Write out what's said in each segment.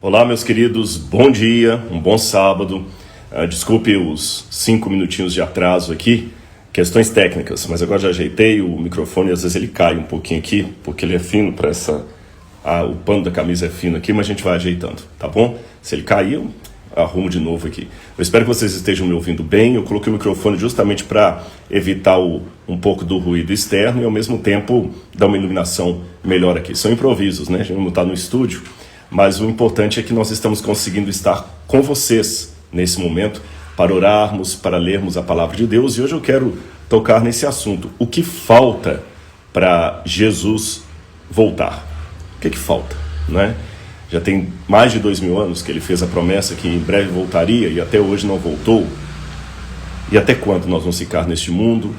Olá, meus queridos, bom dia, um bom sábado. Desculpe os 5 minutinhos de atraso aqui, questões técnicas, mas agora já ajeitei o microfone e às vezes ele cai um pouquinho aqui, porque ele é fino para essa... o pano da camisa é fino aqui, mas a gente vai ajeitando, tá bom? Se ele cair, eu arrumo de novo aqui. Eu espero que vocês estejam me ouvindo bem. Eu coloquei o microfone justamente para evitar um pouco do ruído externo e ao mesmo tempo dar uma iluminação melhor aqui. São improvisos, né? A gente não está no estúdio. Mas o importante é que nós estamos conseguindo estar com vocês nesse momento para orarmos, para lermos a palavra de Deus. E hoje eu quero tocar nesse assunto. O que falta para Jesus voltar? O que falta, né? Já tem mais de 2000 anos que ele fez a promessa que em breve voltaria e até hoje não voltou. E até quando nós vamos ficar neste mundo,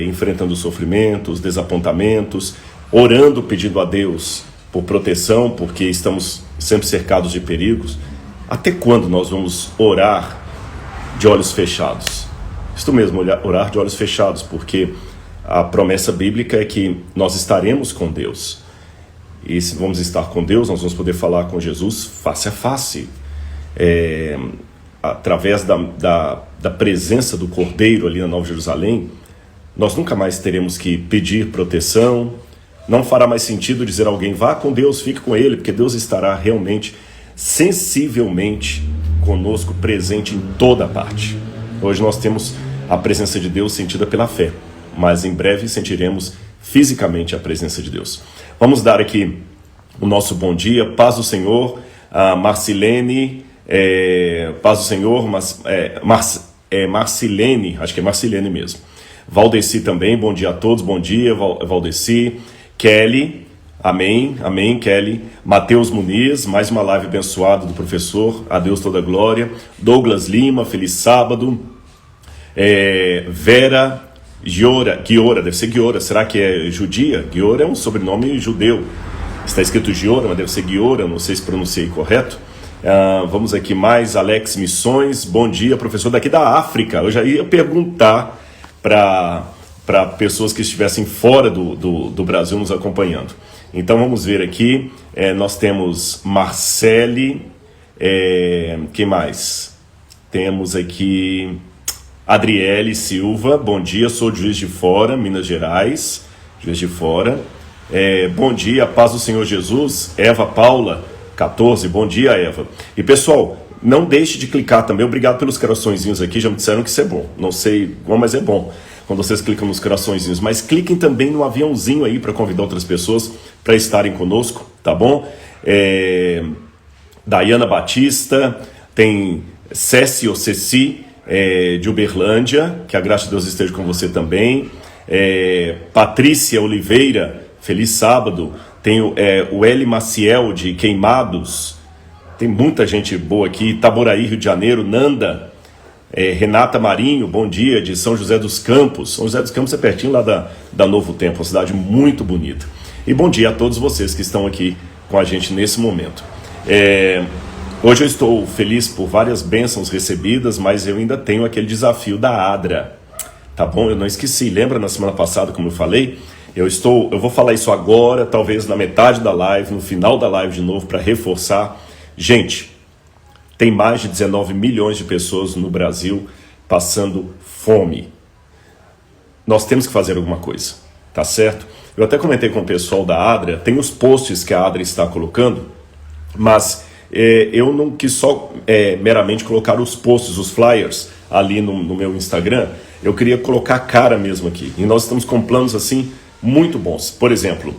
enfrentando sofrimentos, desapontamentos, orando, pedindo a Deus por proteção, porque estamos sempre cercados de perigos? Até quando nós vamos orar de olhos fechados? Isto mesmo, orar de olhos fechados, porque a promessa bíblica é que nós estaremos com Deus. E se vamos estar com Deus, nós vamos poder falar com Jesus face a face, através da presença do Cordeiro ali na Nova Jerusalém. Nós nunca mais teremos que pedir proteção. Não fará mais sentido dizer a alguém, vá com Deus, fique com Ele, porque Deus estará realmente, sensivelmente conosco, presente em toda parte. Hoje nós temos a presença de Deus sentida pela fé, mas em breve sentiremos fisicamente a presença de Deus. Vamos dar aqui o nosso bom dia, paz do Senhor, a Marcilene, paz do Senhor, Marcilene, acho que é Marcilene mesmo. Valdeci também, bom dia a todos, bom dia, Valdeci. Kelly, amém, Kelly. Mateus Muniz, mais uma live abençoada do professor, a Deus toda a glória. Douglas Lima, feliz sábado. Vera Giora, deve ser Giora, será que é judia? Giora é um sobrenome judeu, está escrito Giora, mas deve ser Giora, não sei se pronunciei correto. Vamos aqui mais, Alex Missões, bom dia, professor daqui da África. Eu já ia perguntar para pessoas que estivessem fora do Brasil nos acompanhando. Então vamos ver aqui, nós temos Marcele, quem mais? Temos aqui Adriele Silva, bom dia, sou de Juiz de Fora, Minas Gerais, Juiz de Fora. Bom dia, paz do Senhor Jesus. Eva Paula, 14, bom dia, Eva. E pessoal, não deixe de clicar também, obrigado pelos coraçõezinhos aqui, já me disseram que isso é bom, não sei como, mas é bom quando vocês clicam nos coraçõezinhos, mas cliquem também no aviãozinho aí para convidar outras pessoas para estarem conosco, tá bom? Dayana Batista, tem Ceci, de Uberlândia, que a graça de Deus esteja com você também. Patrícia Oliveira, feliz sábado. Tem o Eli Maciel de Queimados, tem muita gente boa aqui. Itaboraí, Rio de Janeiro. Nanda, Renata Marinho, bom dia, de São José dos Campos. São José dos Campos é pertinho lá da Novo Tempo, uma cidade muito bonita. E bom dia a todos vocês que estão aqui com a gente nesse momento. Hoje eu estou feliz por várias bênçãos recebidas, mas eu ainda tenho aquele desafio da ADRA, tá bom? Eu não esqueci, lembra na semana passada, como eu falei? Eu vou falar isso agora, talvez na metade da live, no final da live de novo, para reforçar. Gente, tem mais de 19 milhões de pessoas no Brasil passando fome. Nós temos que fazer alguma coisa, tá certo? Eu até comentei com o pessoal da ADRA, tem os posts que a ADRA está colocando, mas eu não quis só meramente colocar os posts, os flyers ali no meu Instagram, eu queria colocar a cara mesmo aqui. E nós estamos com planos assim muito bons. Por exemplo,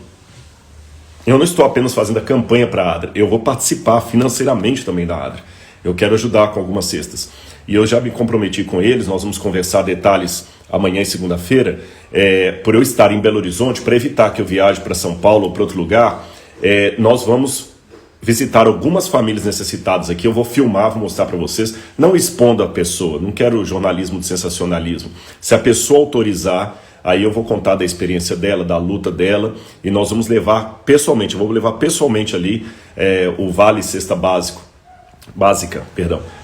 eu não estou apenas fazendo a campanha para a ADRA, eu vou participar financeiramente também da ADRA. Eu quero ajudar com algumas cestas. E eu já me comprometi com eles, nós vamos conversar detalhes amanhã e segunda-feira, por eu estar em Belo Horizonte, para evitar que eu viaje para São Paulo ou para outro lugar, nós vamos visitar algumas famílias necessitadas aqui. Eu vou filmar, vou mostrar para vocês, não expondo a pessoa, não quero jornalismo de sensacionalismo. Se a pessoa autorizar, aí eu vou contar da experiência dela, da luta dela, e nós vamos levar pessoalmente, eu vou levar pessoalmente ali o Vale Cesta Básica,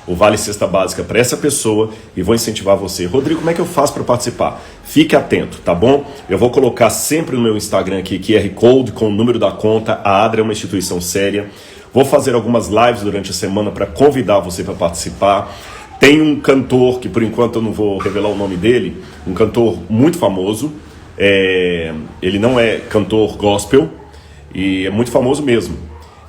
o Vale Cesta Básica para essa pessoa e vou incentivar você. Rodrigo, como é que eu faço para participar? Fique atento, tá bom? Eu vou colocar sempre no meu Instagram aqui QR Code com o número da conta. A ADRA é uma instituição séria. Vou fazer algumas lives durante a semana para convidar você para participar. Tem um cantor, que por enquanto eu não vou revelar o nome dele, um cantor muito famoso. Ele não é cantor gospel e é muito famoso mesmo.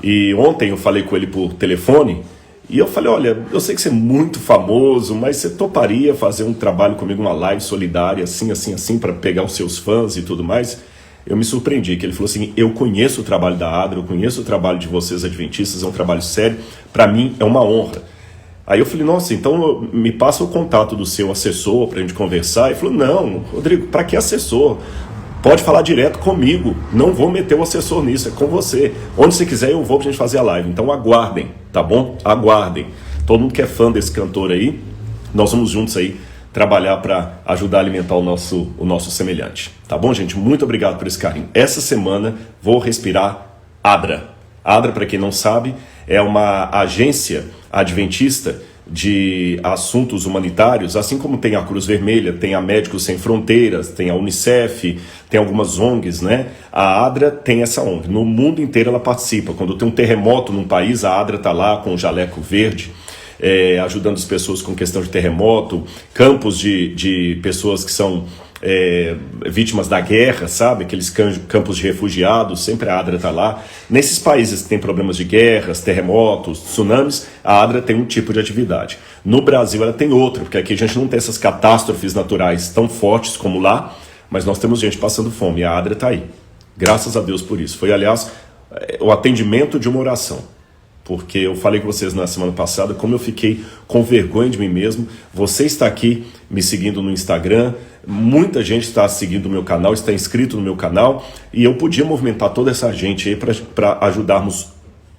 E ontem eu falei com ele por telefone e eu falei, olha, eu sei que você é muito famoso, mas você toparia fazer um trabalho comigo, uma live solidária, assim, para pegar os seus fãs e tudo mais? Eu me surpreendi, que ele falou assim, eu conheço o trabalho da Adra, eu conheço o trabalho de vocês adventistas, é um trabalho sério, para mim é uma honra. Aí eu falei, nossa, então me passa o contato do seu assessor pra gente conversar. Ele falou, não, Rodrigo, pra que assessor? Pode falar direto comigo, não vou meter o assessor nisso, é com você. Onde você quiser eu vou pra gente fazer a live, então aguardem, tá bom? Aguardem. Todo mundo que é fã desse cantor aí, nós vamos juntos aí trabalhar para ajudar a alimentar o nosso semelhante. Tá bom, gente? Muito obrigado por esse carinho. Essa semana vou respirar Adra. Adra, para quem não sabe, é uma agência adventista de assuntos humanitários, assim como tem a Cruz Vermelha, tem a Médicos Sem Fronteiras, tem a Unicef, tem algumas ONGs, né? A Adra tem essa ONG. No mundo inteiro ela participa. Quando tem um terremoto num país, a Adra está lá com o jaleco verde, ajudando as pessoas com questão de terremoto, campos de pessoas que são vítimas da guerra, sabe? Aqueles campos de refugiados, sempre a Adra está lá. Nesses países que têm problemas de guerras, terremotos, tsunamis, a Adra tem um tipo de atividade. No Brasil ela tem outra, porque aqui a gente não tem essas catástrofes naturais tão fortes como lá, mas nós temos gente passando fome e a Adra está aí. Graças a Deus por isso. Foi, aliás, o atendimento de uma oração. Porque eu falei com vocês na semana passada como eu fiquei com vergonha de mim mesmo. Você está aqui me seguindo no Instagram, muita gente está seguindo o meu canal, está inscrito no meu canal, e eu podia movimentar toda essa gente aí para ajudarmos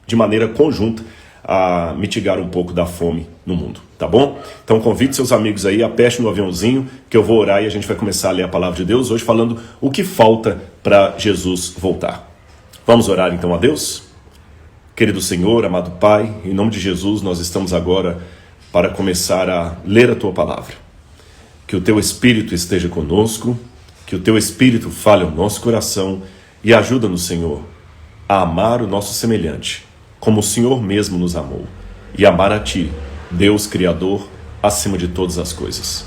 de maneira conjunta a mitigar um pouco da fome no mundo, tá bom? Então convide seus amigos aí, aperte no aviãozinho, que eu vou orar e a gente vai começar a ler a palavra de Deus, hoje falando o que falta para Jesus voltar. Vamos orar então a Deus? Querido Senhor, amado Pai, em nome de Jesus, nós estamos agora para começar a ler a Tua Palavra. Que o Teu Espírito esteja conosco, que o Teu Espírito fale ao nosso coração e ajuda-nos, Senhor, a amar o nosso semelhante, como o Senhor mesmo nos amou, e amar a Ti, Deus Criador, acima de todas as coisas.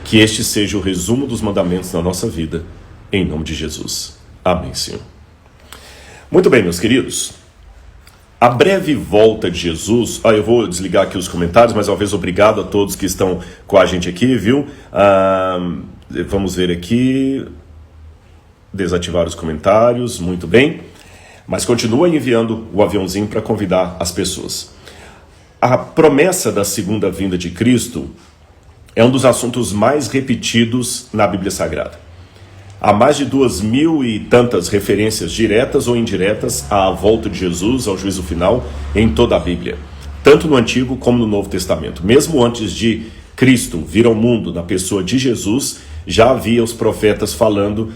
Que este seja o resumo dos mandamentos na nossa vida, em nome de Jesus. Amém, Senhor. Muito bem, meus queridos. A breve volta de Jesus, eu vou desligar aqui os comentários, mas uma vez obrigado a todos que estão com a gente aqui, viu? Vamos ver aqui, desativar os comentários, muito bem, mas continua enviando o aviãozinho para convidar as pessoas. A promessa da segunda vinda de Cristo é um dos assuntos mais repetidos na Bíblia Sagrada. Há mais de 2.000 e tantas referências diretas ou indiretas à volta de Jesus, ao juízo final, em toda a Bíblia, tanto no Antigo como no Novo Testamento. Mesmo antes de Cristo vir ao mundo, na pessoa de Jesus, já havia os profetas falando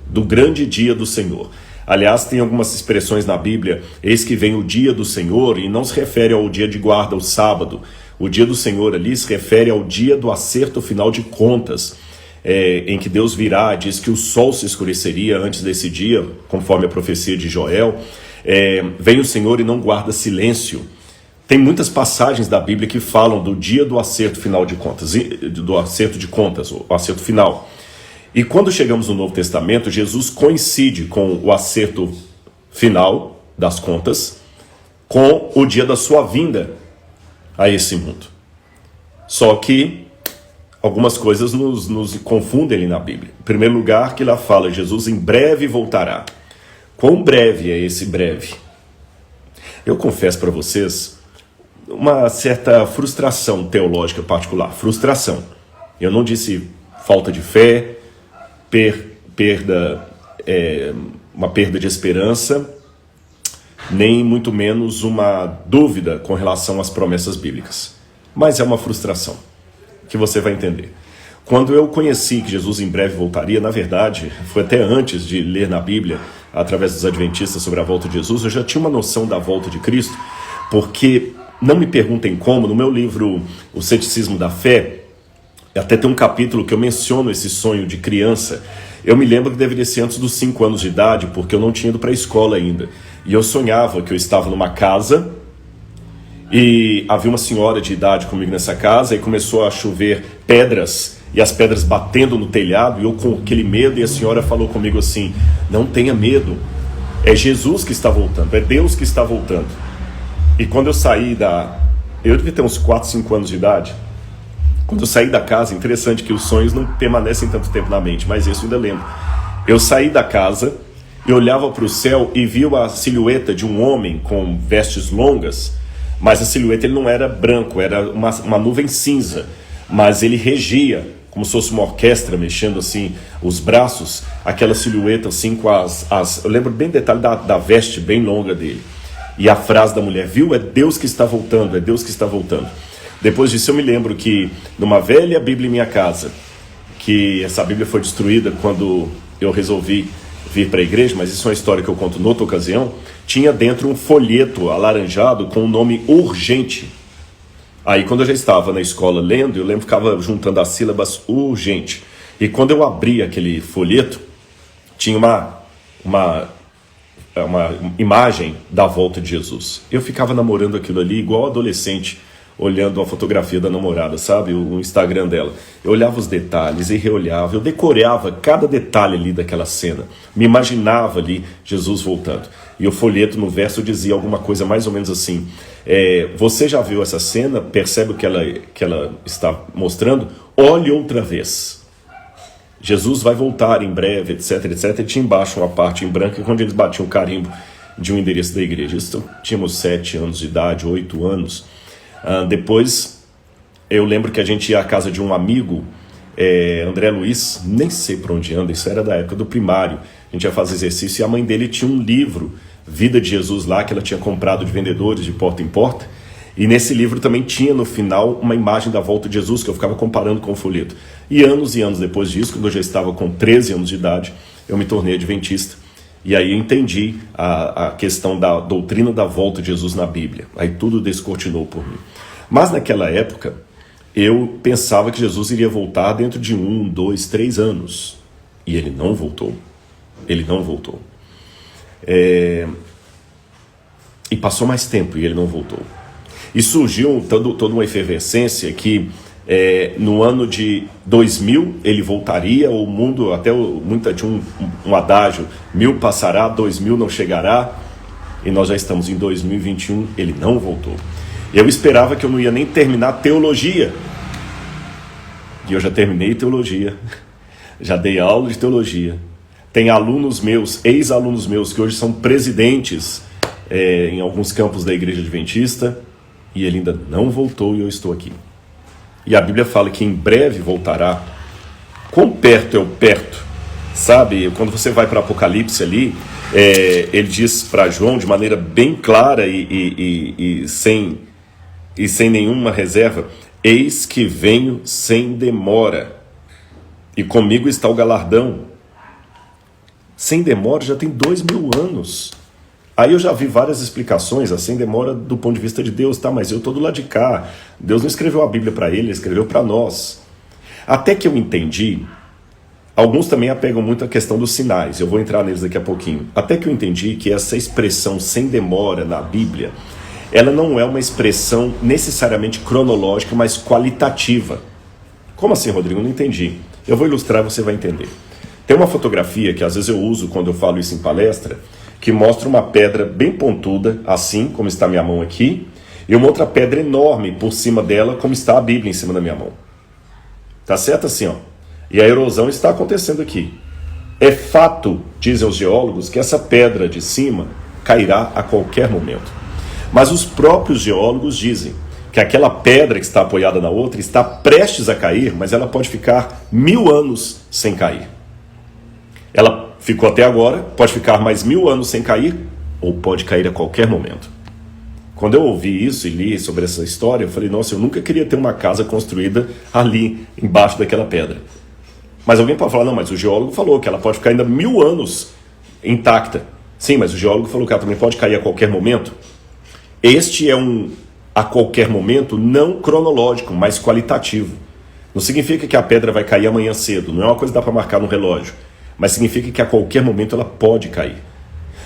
do grande dia do Senhor. Aliás, tem algumas expressões na Bíblia, eis que vem o dia do Senhor, e não se refere ao dia de guarda, o sábado. O dia do Senhor ali se refere ao dia do acerto final de contas, em que Deus virá, diz que o sol se escureceria antes desse dia, conforme a profecia de Joel. Vem o Senhor e não guarda silêncio. Tem muitas passagens da Bíblia que falam do dia do acerto final de contas, do acerto de contas, o acerto final. E quando chegamos no Novo Testamento, Jesus coincide com o acerto final das contas, com o dia da sua vinda a esse mundo. Só que algumas coisas nos confundem ali na Bíblia. Em primeiro lugar, que lá fala, Jesus em breve voltará. Quão breve é esse breve? Eu confesso para vocês uma certa frustração teológica particular. Frustração. Eu não disse falta de fé, uma perda de esperança, nem muito menos uma dúvida com relação às promessas bíblicas. Mas é uma frustração, que você vai entender. Quando eu conheci que Jesus em breve voltaria, na verdade, foi até antes de ler na Bíblia, através dos adventistas, sobre a volta de Jesus, eu já tinha uma noção da volta de Cristo, porque, não me perguntem como, no meu livro O Ceticismo da Fé, até tem um capítulo que eu menciono esse sonho de criança, Eu me lembro que deveria ser antes dos 5 anos de idade, porque eu não tinha ido para a escola ainda. E eu sonhava que eu estava numa casa e havia uma senhora de idade comigo nessa casa e começou a chover pedras e as pedras batendo no telhado e eu com aquele medo, e a senhora falou comigo assim: não tenha medo, é Jesus que está voltando, é Deus que está voltando. E quando eu saí eu devia ter uns 4, 5 anos de idade. Quando eu saí da casa, interessante que os sonhos não permanecem tanto tempo na mente, mas isso eu ainda lembro. Eu saí da casa, eu olhava para o céu e vi a silhueta de um homem com vestes longas, mas a silhueta ele não era branco, era uma nuvem cinza, mas ele regia, como se fosse uma orquestra, mexendo assim os braços, aquela silhueta assim com eu lembro bem detalhe da veste bem longa dele. E a frase da mulher: viu, é Deus que está voltando, é Deus que está voltando. Depois disso eu me lembro que numa velha Bíblia em minha casa, que essa Bíblia foi destruída quando eu resolvi vir para a igreja, mas isso é uma história que eu conto noutra ocasião, tinha dentro um folheto alaranjado com o nome urgente. Aí quando eu já estava na escola lendo, eu lembro que ficava juntando as sílabas urgente. E quando eu abri aquele folheto, tinha uma imagem da volta de Jesus. Eu ficava namorando aquilo ali igual adolescente, olhando a fotografia da namorada, sabe? O Instagram dela. Eu olhava os detalhes e reolhava, eu decorava cada detalhe ali daquela cena. Me imaginava ali Jesus voltando. E o folheto no verso dizia alguma coisa mais ou menos assim: você já viu essa cena? Percebe o que ela está mostrando? Olhe outra vez. Jesus vai voltar em breve, etc, etc. E tinha embaixo uma parte em branco, onde eles batiam o carimbo de um endereço da igreja. Isso, tínhamos 7 anos de idade, 8 anos. Depois eu lembro que a gente ia à casa de um amigo, André Luiz, nem sei por onde anda, isso era da época do primário. A gente ia fazer exercício e a mãe dele tinha um livro, Vida de Jesus, lá, que ela tinha comprado de vendedores de porta em porta. E nesse livro também tinha no final uma imagem da volta de Jesus, que eu ficava comparando com o folheto. E anos depois disso, quando eu já estava com 13 anos de idade, eu me tornei adventista. E aí eu entendi a questão da doutrina da volta de Jesus na Bíblia. Aí tudo descortinou por mim. Mas naquela época, eu pensava que Jesus iria voltar dentro de 1, 2, 3 anos. E ele não voltou. Ele não voltou. E passou mais tempo e ele não voltou. E surgiu toda uma efervescência que no ano de 2000 ele voltaria, o mundo, até tinha um adágio: 1000 passará, 2000 não chegará, e nós já estamos em 2021, ele não voltou. Eu esperava que eu não ia nem terminar teologia, e eu já terminei teologia, já dei aula de teologia, tem alunos meus, ex-alunos meus, que hoje são presidentes em alguns campos da Igreja Adventista, e ele ainda não voltou e eu estou aqui. E a Bíblia fala que em breve voltará. Quão perto é o perto? Sabe, quando você vai para Apocalipse ali, ele diz para João de maneira bem clara e sem nenhuma reserva: eis que venho sem demora, e comigo está o galardão. Sem demora já tem 2000 anos. Aí eu já vi várias explicações, assim, demora do ponto de vista de Deus, tá? Mas eu tô do lado de cá. Deus não escreveu a Bíblia para ele escreveu para nós. Até que eu entendi, alguns também apegam muito a questão dos sinais, eu vou entrar neles daqui a pouquinho. Até que eu entendi que essa expressão sem demora na Bíblia, ela não é uma expressão necessariamente cronológica, mas qualitativa. Como assim, Rodrigo? Não entendi. Eu vou ilustrar e você vai entender. Tem uma fotografia que às vezes eu uso quando eu falo isso em palestra, que mostra uma pedra bem pontuda, assim como está a minha mão aqui, e uma outra pedra enorme por cima dela, como está a Bíblia em cima da minha mão. Tá certo assim, ó? E a erosão está acontecendo aqui. É fato, dizem os geólogos, que essa pedra de cima cairá a qualquer momento. Mas os próprios geólogos dizem que aquela pedra que está apoiada na outra está prestes a cair, mas ela pode ficar 1000 anos sem cair. Ela ficou até agora, pode ficar mais 1000 anos sem cair, ou pode cair a qualquer momento. Quando eu ouvi isso e li sobre essa história, eu falei: nossa, eu nunca queria ter uma casa construída ali, embaixo daquela pedra. Mas alguém pode falar: não, mas o geólogo falou que ela pode ficar ainda 1000 anos intacta. Sim, mas o geólogo falou que ela também pode cair a qualquer momento. Este é um a qualquer momento não cronológico, mas qualitativo. Não significa que a pedra vai cair amanhã cedo, não é uma coisa que dá para marcar no relógio. mas significa que a qualquer momento ela pode cair.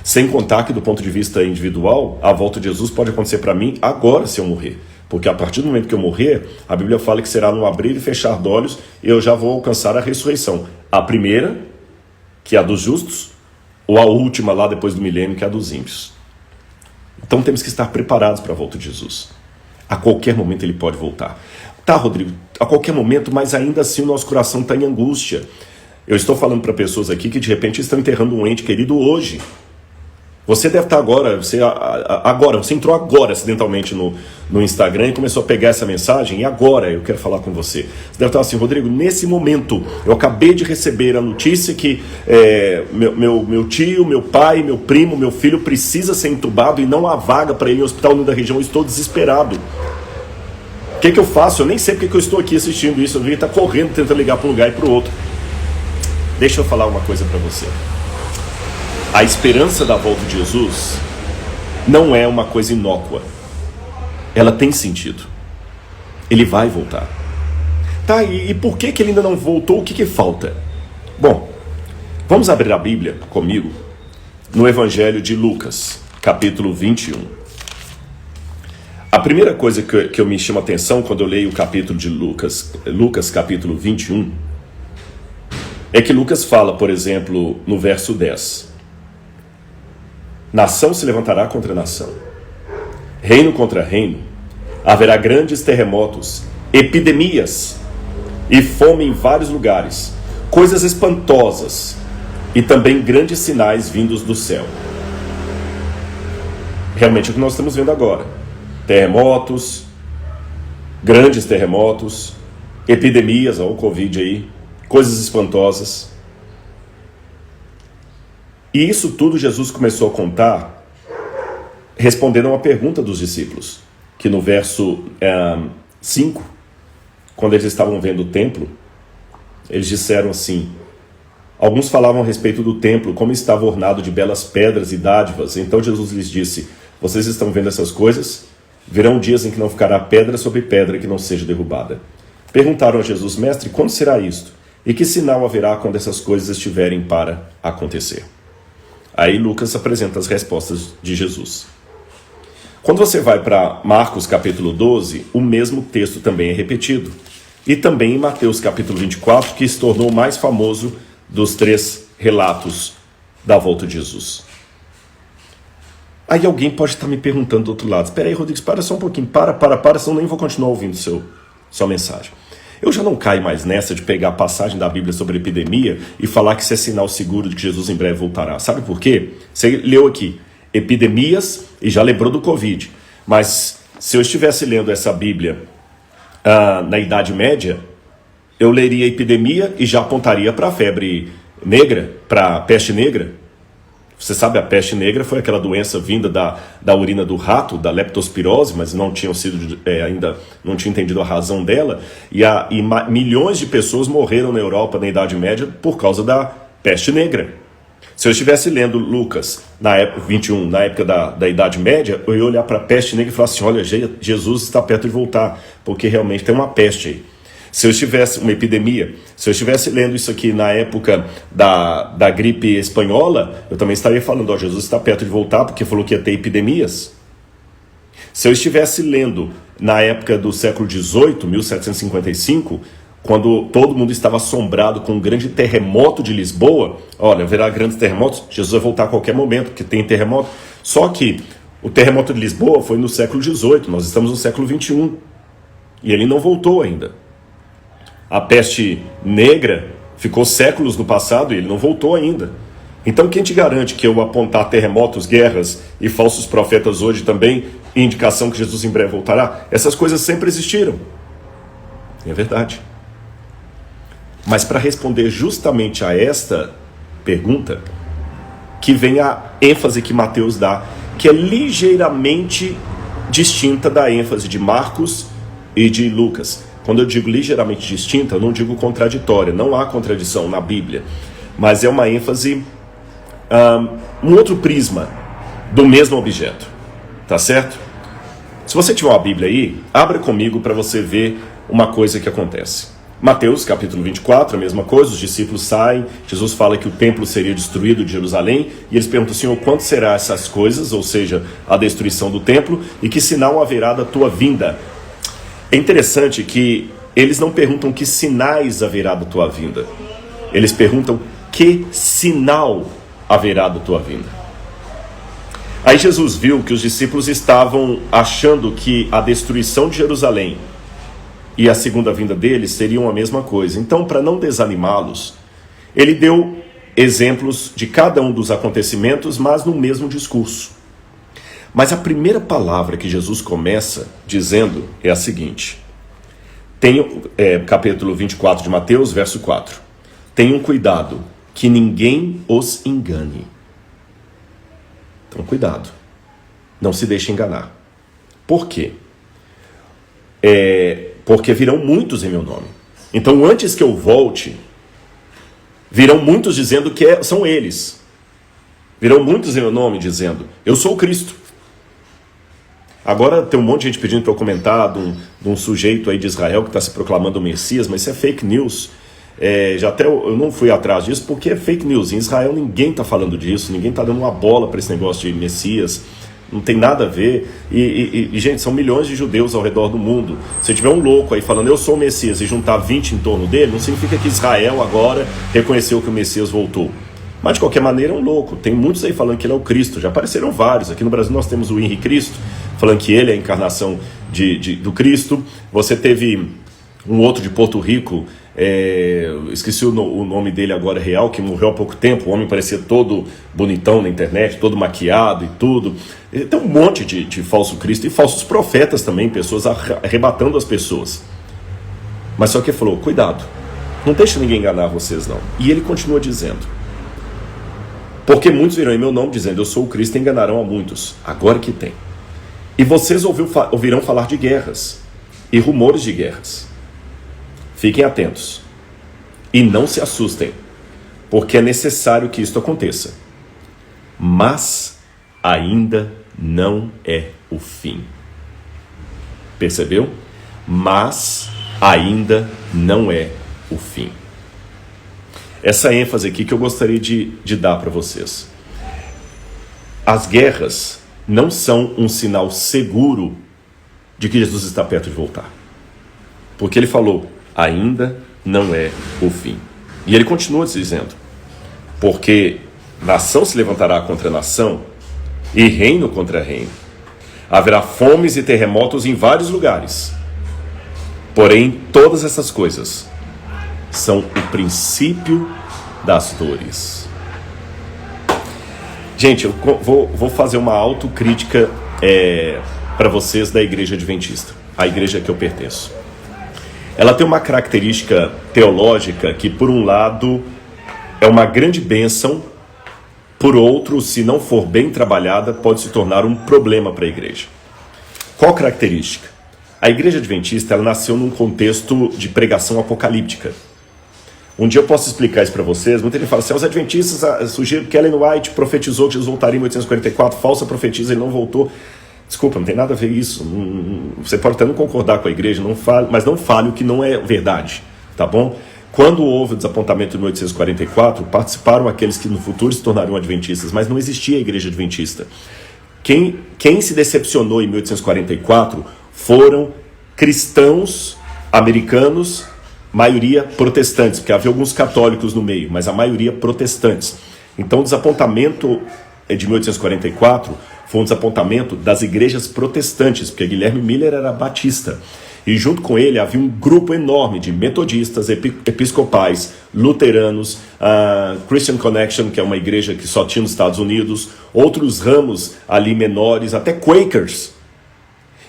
Sem contar que, do ponto de vista individual, a volta de Jesus pode acontecer para mim agora, se eu morrer. Porque a partir do momento que eu morrer, a Bíblia fala que será no abrir e fechar de olhos, e eu já vou alcançar a ressurreição. A primeira, que é a dos justos, ou a última lá depois do milênio, que é a dos ímpios. Então temos que estar preparados para a volta de Jesus. A qualquer momento ele pode voltar. Tá, Rodrigo, a qualquer momento, mas ainda assim o nosso coração está em angústia. Eu estou falando para pessoas aqui que de repente estão enterrando um ente querido hoje. Você deve estar agora, você entrou agora acidentalmente no Instagram e começou a pegar essa mensagem, e agora eu quero falar com você. Você deve estar assim: Rodrigo, nesse momento eu acabei de receber a notícia que meu tio, meu pai, meu primo, meu filho precisa ser entubado e não há vaga para ele em hospital da região, eu estou desesperado. O que eu faço? Eu nem sei porque que eu estou aqui assistindo isso, eu devia estar correndo, tentando ligar para um lugar e para o outro. Deixa eu falar uma coisa para você. A esperança da volta de Jesus não é uma coisa inócua. Ela tem sentido. Ele vai voltar. Tá, e por que ele ainda não voltou? O que falta? Bom, vamos abrir a Bíblia comigo no Evangelho de Lucas, capítulo 21. A primeira coisa que eu me chama a atenção quando eu leio o capítulo de Lucas capítulo 21, é que Lucas fala, por exemplo, no verso 10. Nação se levantará contra nação, reino contra reino, haverá grandes terremotos, epidemias e fome em vários lugares, coisas espantosas e também grandes sinais vindos do céu. Realmente é o que nós estamos vendo agora: terremotos, grandes terremotos, epidemias, ó, o Covid aí, coisas espantosas. E isso tudo Jesus começou a contar respondendo a uma pergunta dos discípulos, que no verso 5, quando eles estavam vendo o templo, eles disseram assim: alguns falavam a respeito do templo, como estava ornado de belas pedras e dádivas. Então Jesus lhes disse: vocês estão vendo essas coisas? Virão dias em que não ficará pedra sobre pedra que não seja derrubada. Perguntaram a Jesus: mestre, quando será isto? E que sinal haverá quando essas coisas estiverem para acontecer? Aí Lucas apresenta as respostas de Jesus. Quando você vai para Marcos capítulo 12, o mesmo texto também é repetido. E também em Mateus capítulo 24, que se tornou o mais famoso dos 3 relatos da volta de Jesus. Aí alguém pode estar me perguntando do outro lado: espera aí, Rodrigues, para só um pouquinho, para, senão nem vou continuar ouvindo sua mensagem. Eu já não caio mais nessa de pegar a passagem da Bíblia sobre epidemia e falar que isso é sinal seguro de que Jesus em breve voltará. Sabe por quê? Você leu aqui epidemias e já lembrou do Covid. Mas se eu estivesse lendo essa Bíblia na Idade Média, eu leria epidemia e já apontaria para a febre negra, para a peste negra. Você sabe, a peste negra foi aquela doença vinda da urina do rato, da leptospirose, mas não tinham sido ainda não tinha entendido a razão dela, e milhões de pessoas morreram na Europa na Idade Média por causa da peste negra. Se eu estivesse lendo Lucas na época 21, na época da Idade Média, eu ia olhar para a peste negra e falar assim: olha, Jesus está perto de voltar, porque realmente tem uma peste aí. Se eu estivesse, uma epidemia, se eu estivesse lendo isso aqui na época da gripe espanhola, eu também estaria falando: ó, Jesus está perto de voltar, porque falou que ia ter epidemias. Se eu estivesse lendo na época do século XVIII, 1755, quando todo mundo estava assombrado com um grande terremoto de Lisboa, olha, haverá grandes terremotos, Jesus vai voltar a qualquer momento, porque tem terremoto. Só que o terremoto de Lisboa foi no século XVIII, nós estamos no século XXI, e ele não voltou ainda. A peste negra ficou séculos no passado e ele não voltou ainda. Então quem te garante que eu apontar terremotos, guerras e falsos profetas hoje também, indicação que Jesus em breve voltará? Essas coisas sempre existiram. É verdade. Mas para responder justamente a esta pergunta, que vem a ênfase que Mateus dá, que é ligeiramente distinta da ênfase de Marcos e de Lucas. Quando eu digo ligeiramente distinta, eu não digo contraditória, não há contradição na Bíblia, mas é uma ênfase, um outro prisma do mesmo objeto, tá certo? Se você tiver uma Bíblia aí, abra comigo para você ver uma coisa que acontece. Mateus capítulo 24, a mesma coisa, os discípulos saem, Jesus fala que o templo seria destruído de Jerusalém, e eles perguntam, Senhor, quanto será essas coisas, ou seja, a destruição do templo, e que sinal haverá da tua vinda? É interessante que eles não perguntam que sinais haverá da tua vinda, eles perguntam que sinal haverá da tua vinda. Aí Jesus viu que os discípulos estavam achando que a destruição de Jerusalém e a segunda vinda deles seriam a mesma coisa. Então, para não desanimá-los, ele deu exemplos de cada um dos acontecimentos, mas no mesmo discurso. Mas a primeira palavra que Jesus começa dizendo é a seguinte: capítulo 24 de Mateus, verso 4. Tenham cuidado, que ninguém os engane. Então, cuidado. Não se deixe enganar. Por quê? Porque virão muitos em meu nome. Então, antes que eu volte, virão muitos dizendo que são eles. Virão muitos em meu nome dizendo, eu sou o Cristo. Agora tem um monte de gente pedindo para eu comentar de um sujeito aí de Israel que está se proclamando o Messias, mas isso é fake news. Já até eu não fui atrás disso porque é fake news. Em Israel ninguém está falando disso, ninguém está dando uma bola para esse negócio de Messias. Não tem nada a ver. E, gente, são milhões de judeus ao redor do mundo. Se tiver um louco aí falando, eu sou o Messias, e juntar 20 em torno dele, não significa que Israel agora reconheceu que o Messias voltou. Mas, de qualquer maneira, é um louco. Tem muitos aí falando que ele é o Cristo. Já apareceram vários. Aqui no Brasil nós temos o Henrique Cristo, falando que ele é a encarnação do Cristo. Você teve um outro de Porto Rico, esqueci o nome dele agora real, que morreu há pouco tempo. O homem parecia todo bonitão na internet, todo maquiado e tudo. Tem um monte de falso Cristo e falsos profetas também, pessoas arrebatando as pessoas. Mas só que ele falou, cuidado, não deixe ninguém enganar vocês não. E ele continua dizendo, porque muitos virão em meu nome dizendo, eu sou o Cristo, e enganarão a muitos. Agora que tem. E vocês ouvirão falar de guerras e rumores de guerras. Fiquem atentos e não se assustem, porque é necessário que isto aconteça. Mas ainda não é o fim. Percebeu? Mas ainda não é o fim. Essa ênfase aqui que eu gostaria de dar para vocês. As guerras não são um sinal seguro de que Jesus está perto de voltar. Porque ele falou, ainda não é o fim. E ele continua dizendo, porque nação se levantará contra nação e reino contra reino. Haverá fomes e terremotos em vários lugares. Porém, todas essas coisas são o princípio das dores. Gente, eu vou fazer uma autocrítica para vocês da Igreja Adventista, a igreja que eu pertenço. Ela tem uma característica teológica que, por um lado, é uma grande bênção, por outro, se não for bem trabalhada, pode se tornar um problema para a igreja. Qual característica? A Igreja Adventista ela nasceu num contexto de pregação apocalíptica. Um dia eu posso explicar isso para vocês. Muita gente fala assim, os Adventistas, sugiro que Ellen White profetizou que Jesus voltaria em 1844, falsa profetisa, ele não voltou. Desculpa, não tem nada a ver isso. Você pode até não concordar com a igreja, mas não fale o que não é verdade, tá bom? Quando houve o desapontamento de 1844, participaram aqueles que no futuro se tornariam adventistas, mas não existia a igreja adventista. Quem se decepcionou em 1844 foram cristãos americanos, maioria protestantes, porque havia alguns católicos no meio, mas a maioria protestantes. Então o desapontamento de 1844 foi um desapontamento das igrejas protestantes, porque Guilherme Miller era batista. E junto com ele havia um grupo enorme de metodistas, episcopais, luteranos, Christian Connection, que é uma igreja que só tinha nos Estados Unidos, outros ramos ali menores, até Quakers.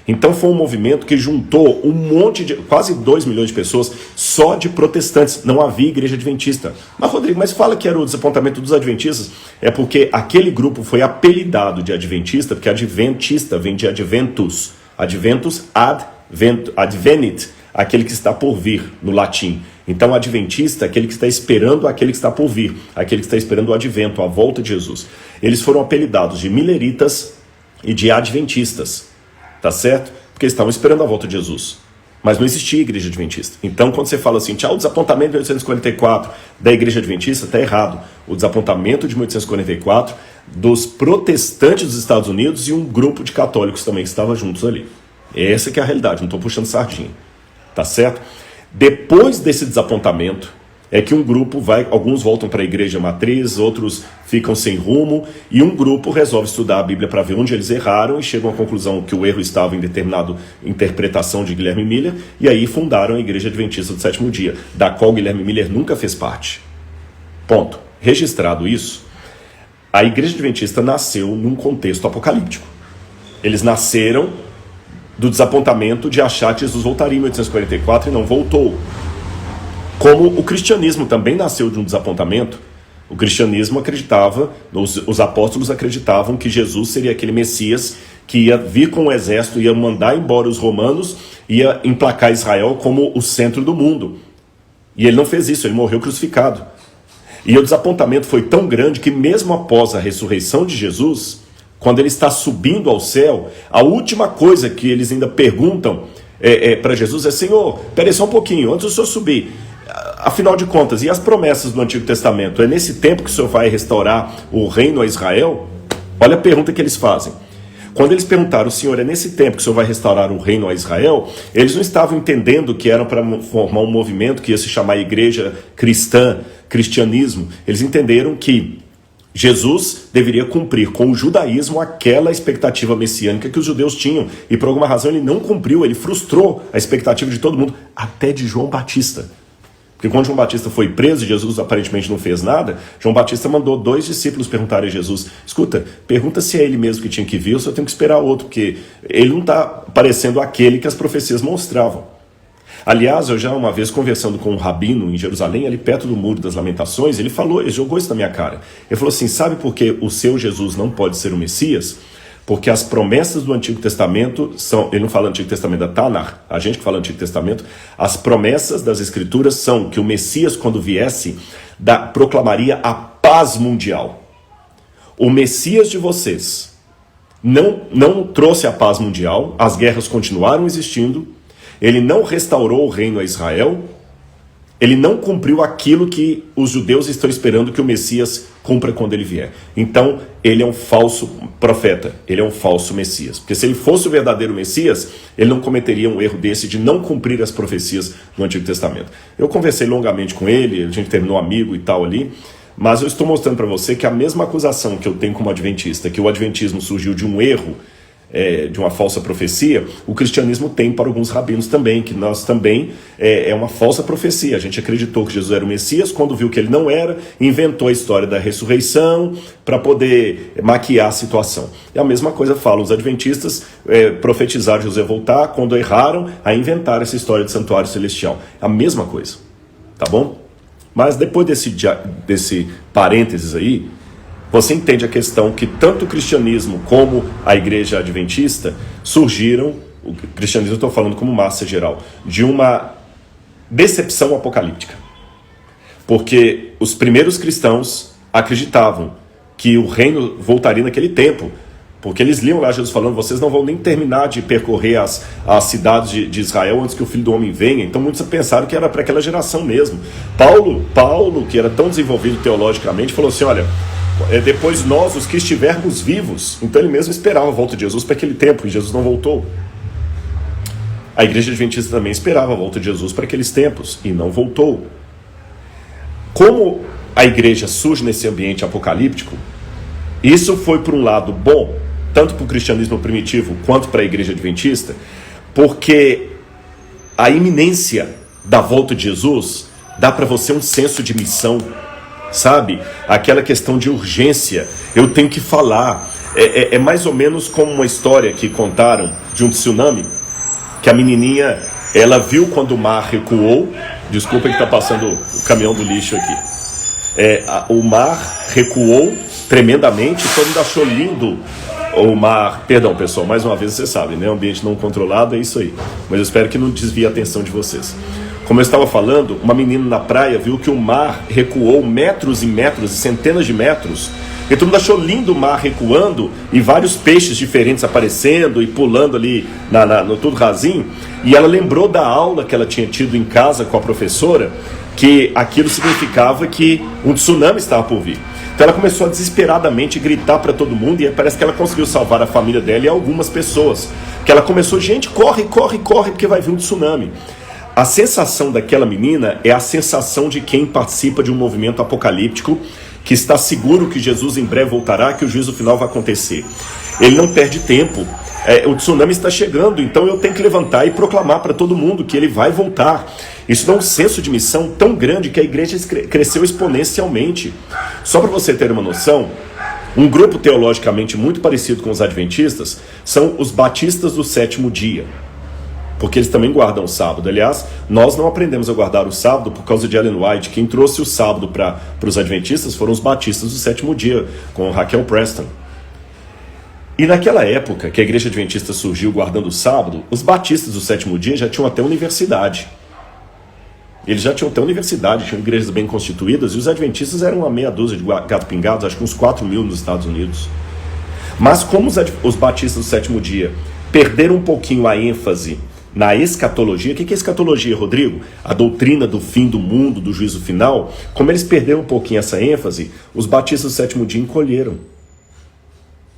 Então foi um movimento que juntou um monte de, quase 2 milhões de pessoas só de protestantes. Não havia igreja adventista. Mas Rodrigo, mas fala que era o desapontamento dos adventistas. É porque aquele grupo foi apelidado de adventista, porque adventista vem de adventus. Adventus, advenit, aquele que está por vir, no latim. Então adventista é aquele que está esperando aquele que está por vir, aquele que está esperando o advento, a volta de Jesus. Eles foram apelidados de milleritas e de adventistas. Tá certo? Porque eles estavam esperando a volta de Jesus. Mas não existia igreja adventista. Então, quando você fala assim, o desapontamento de 1844 da igreja adventista, está errado. O desapontamento de 1844 dos protestantes dos Estados Unidos e um grupo de católicos também que estava juntos ali. Essa que é a realidade, não estou puxando sardinha. Tá certo? Depois desse desapontamento, é que um grupo vai, alguns voltam para a igreja matriz, outros ficam sem rumo, e um grupo resolve estudar a Bíblia para ver onde eles erraram e chegam à conclusão que o erro estava em determinada interpretação de Guilherme Miller, e aí fundaram a Igreja Adventista do Sétimo Dia, da qual Guilherme Miller nunca fez parte. Ponto. Registrado isso, a Igreja Adventista nasceu num contexto apocalíptico. Eles nasceram do desapontamento de achar que Jesus voltaria em 1844 e não voltou. Como o cristianismo também nasceu de um desapontamento, o cristianismo acreditava, os apóstolos acreditavam que Jesus seria aquele Messias que ia vir com o exército, ia mandar embora os romanos, ia emplacar Israel como o centro do mundo. E ele não fez isso, ele morreu crucificado. E o desapontamento foi tão grande que mesmo após a ressurreição de Jesus, quando ele está subindo ao céu, a última coisa que eles ainda perguntam para Jesus é: Senhor, peraí só um pouquinho, antes do Senhor subir, afinal de contas, e as promessas do Antigo Testamento? É nesse tempo que o Senhor vai restaurar o reino a Israel? Olha a pergunta que eles fazem. Quando eles perguntaram: Senhor, é nesse tempo que o Senhor vai restaurar o reino a Israel? Eles não estavam entendendo que era para formar um movimento que ia se chamar Igreja Cristã, cristianismo. Eles entenderam que Jesus deveria cumprir com o judaísmo aquela expectativa messiânica que os judeus tinham, e por alguma razão ele não cumpriu, ele frustrou a expectativa de todo mundo, até de João Batista. Porque quando João Batista foi preso e Jesus aparentemente não fez nada, João Batista mandou 2 discípulos perguntarem a Jesus: escuta, pergunta se é ele mesmo que tinha que vir ou se eu tenho que esperar outro, porque ele não está parecendo aquele que as profecias mostravam. Aliás, eu já uma vez conversando com um rabino em Jerusalém, ali perto do Muro das Lamentações, ele jogou isso na minha cara. Ele falou assim: sabe por que o seu Jesus não pode ser o Messias? Porque as promessas do Antigo Testamento são, ele não fala Antigo Testamento da Tanakh, a gente que fala Antigo Testamento, as promessas das Escrituras são que o Messias, quando viesse, proclamaria a paz mundial. O Messias de vocês não trouxe a paz mundial, as guerras continuaram existindo, ele não restaurou o reino a Israel, ele não cumpriu aquilo que os judeus estão esperando que o Messias cumpra quando ele vier. Então, ele é um falso profeta, ele é um falso Messias. Porque se ele fosse o verdadeiro Messias, ele não cometeria um erro desse de não cumprir as profecias do Antigo Testamento. Eu conversei longamente com ele, a gente terminou amigo e tal ali, mas eu estou mostrando para você que a mesma acusação que eu tenho como adventista, que o adventismo surgiu de um erro, de uma falsa profecia, o cristianismo tem para alguns rabinos também, que nós também é uma falsa profecia. A gente acreditou que Jesus era o Messias, quando viu que ele não era, inventou a história da ressurreição para poder maquiar a situação. E a mesma coisa falam os adventistas, profetizaram José voltar, quando erraram, a inventar essa história de santuário celestial. A mesma coisa, tá bom? Mas depois desse parênteses aí, você entende a questão que tanto o cristianismo como a igreja adventista surgiram, o cristianismo eu estou falando como massa geral, de uma decepção apocalíptica. Porque os primeiros cristãos acreditavam que o reino voltaria naquele tempo, porque eles liam lá Jesus falando: vocês não vão nem terminar de percorrer as cidades de Israel antes que o Filho do Homem venha. Então muitos pensaram que era para aquela geração mesmo. Paulo, que era tão desenvolvido teologicamente, falou assim: olha, depois nós, os que estivermos vivos. Então ele mesmo esperava a volta de Jesus para aquele tempo, e Jesus não voltou. A igreja adventista também esperava a volta de Jesus para aqueles tempos, e não voltou. Como a igreja surge nesse ambiente apocalíptico, isso foi por um lado bom, tanto para o cristianismo primitivo quanto para a igreja adventista, porque a iminência da volta de Jesus dá para você um senso de missão, sabe? Aquela questão de urgência, eu tenho que falar. É mais ou menos como uma história que contaram de um tsunami, que a menininha, ela viu quando o mar recuou. Desculpa que está passando o caminhão do lixo aqui. O mar recuou tremendamente, todo mundo achou lindo o mar. Perdão, pessoal, mais uma vez, você sabe, né? Ambiente não controlado, é isso aí. Mas eu espero que não desvie a atenção de vocês. Como eu estava falando, uma menina na praia viu que o mar recuou metros e metros e centenas de metros E todo mundo achou lindo o mar recuando e vários peixes diferentes aparecendo e pulando ali no tudo rasinho. E ela lembrou da aula que ela tinha tido em casa com a professora, que aquilo significava que um tsunami estava por vir. Então ela começou a desesperadamente gritar para todo mundo e parece que ela conseguiu salvar a família dela e algumas pessoas. Que ela começou, gente, corre, corre, corre, porque vai vir um tsunami. A sensação daquela menina é a sensação de quem participa de um movimento apocalíptico, que está seguro que Jesus em breve voltará, que o juízo final vai acontecer. Ele não perde tempo. O tsunami está chegando, então eu tenho que levantar e proclamar para todo mundo que ele vai voltar. Isso dá um senso de missão tão grande que a igreja cresceu exponencialmente. Só para você ter uma noção, um grupo teologicamente muito parecido com os adventistas são os batistas do sétimo dia, porque eles também guardam o sábado. Aliás, nós não aprendemos a guardar o sábado por causa de Ellen White. Quem trouxe o sábado para os adventistas foram os batistas do sétimo dia, com Raquel Preston. E naquela época que a igreja adventista surgiu guardando o sábado, os batistas do sétimo dia já tinham até universidade. Eles já tinham até universidade, tinham igrejas bem constituídas, e os adventistas eram uma meia dúzia de gato pingados, acho que uns 4.000 nos Estados Unidos. Mas como os batistas do sétimo dia perderam um pouquinho a ênfase na escatologia. O que é escatologia, Rodrigo? A doutrina do fim do mundo, do juízo final. Como eles perderam um pouquinho essa ênfase, os batistas do sétimo dia encolheram.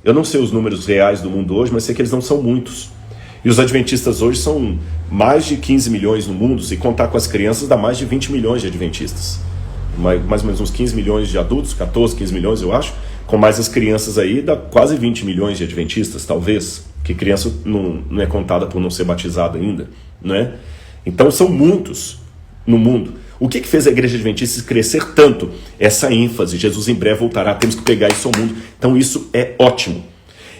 Eu não sei os números reais do mundo hoje, mas sei que eles não são muitos. E os adventistas hoje são mais de 15 milhões no mundo. Se contar com as crianças, dá mais de 20 milhões de adventistas. Mais ou menos uns 15 milhões de adultos, 14, 15 milhões eu acho. Com mais as crianças aí, dá quase 20 milhões de adventistas, talvez. Porque criança não é contada por não ser batizada ainda, né? Então são muitos no mundo. O que fez a igreja adventista crescer tanto? Essa ênfase, Jesus em breve voltará, temos que pegar isso ao mundo. Então isso é ótimo.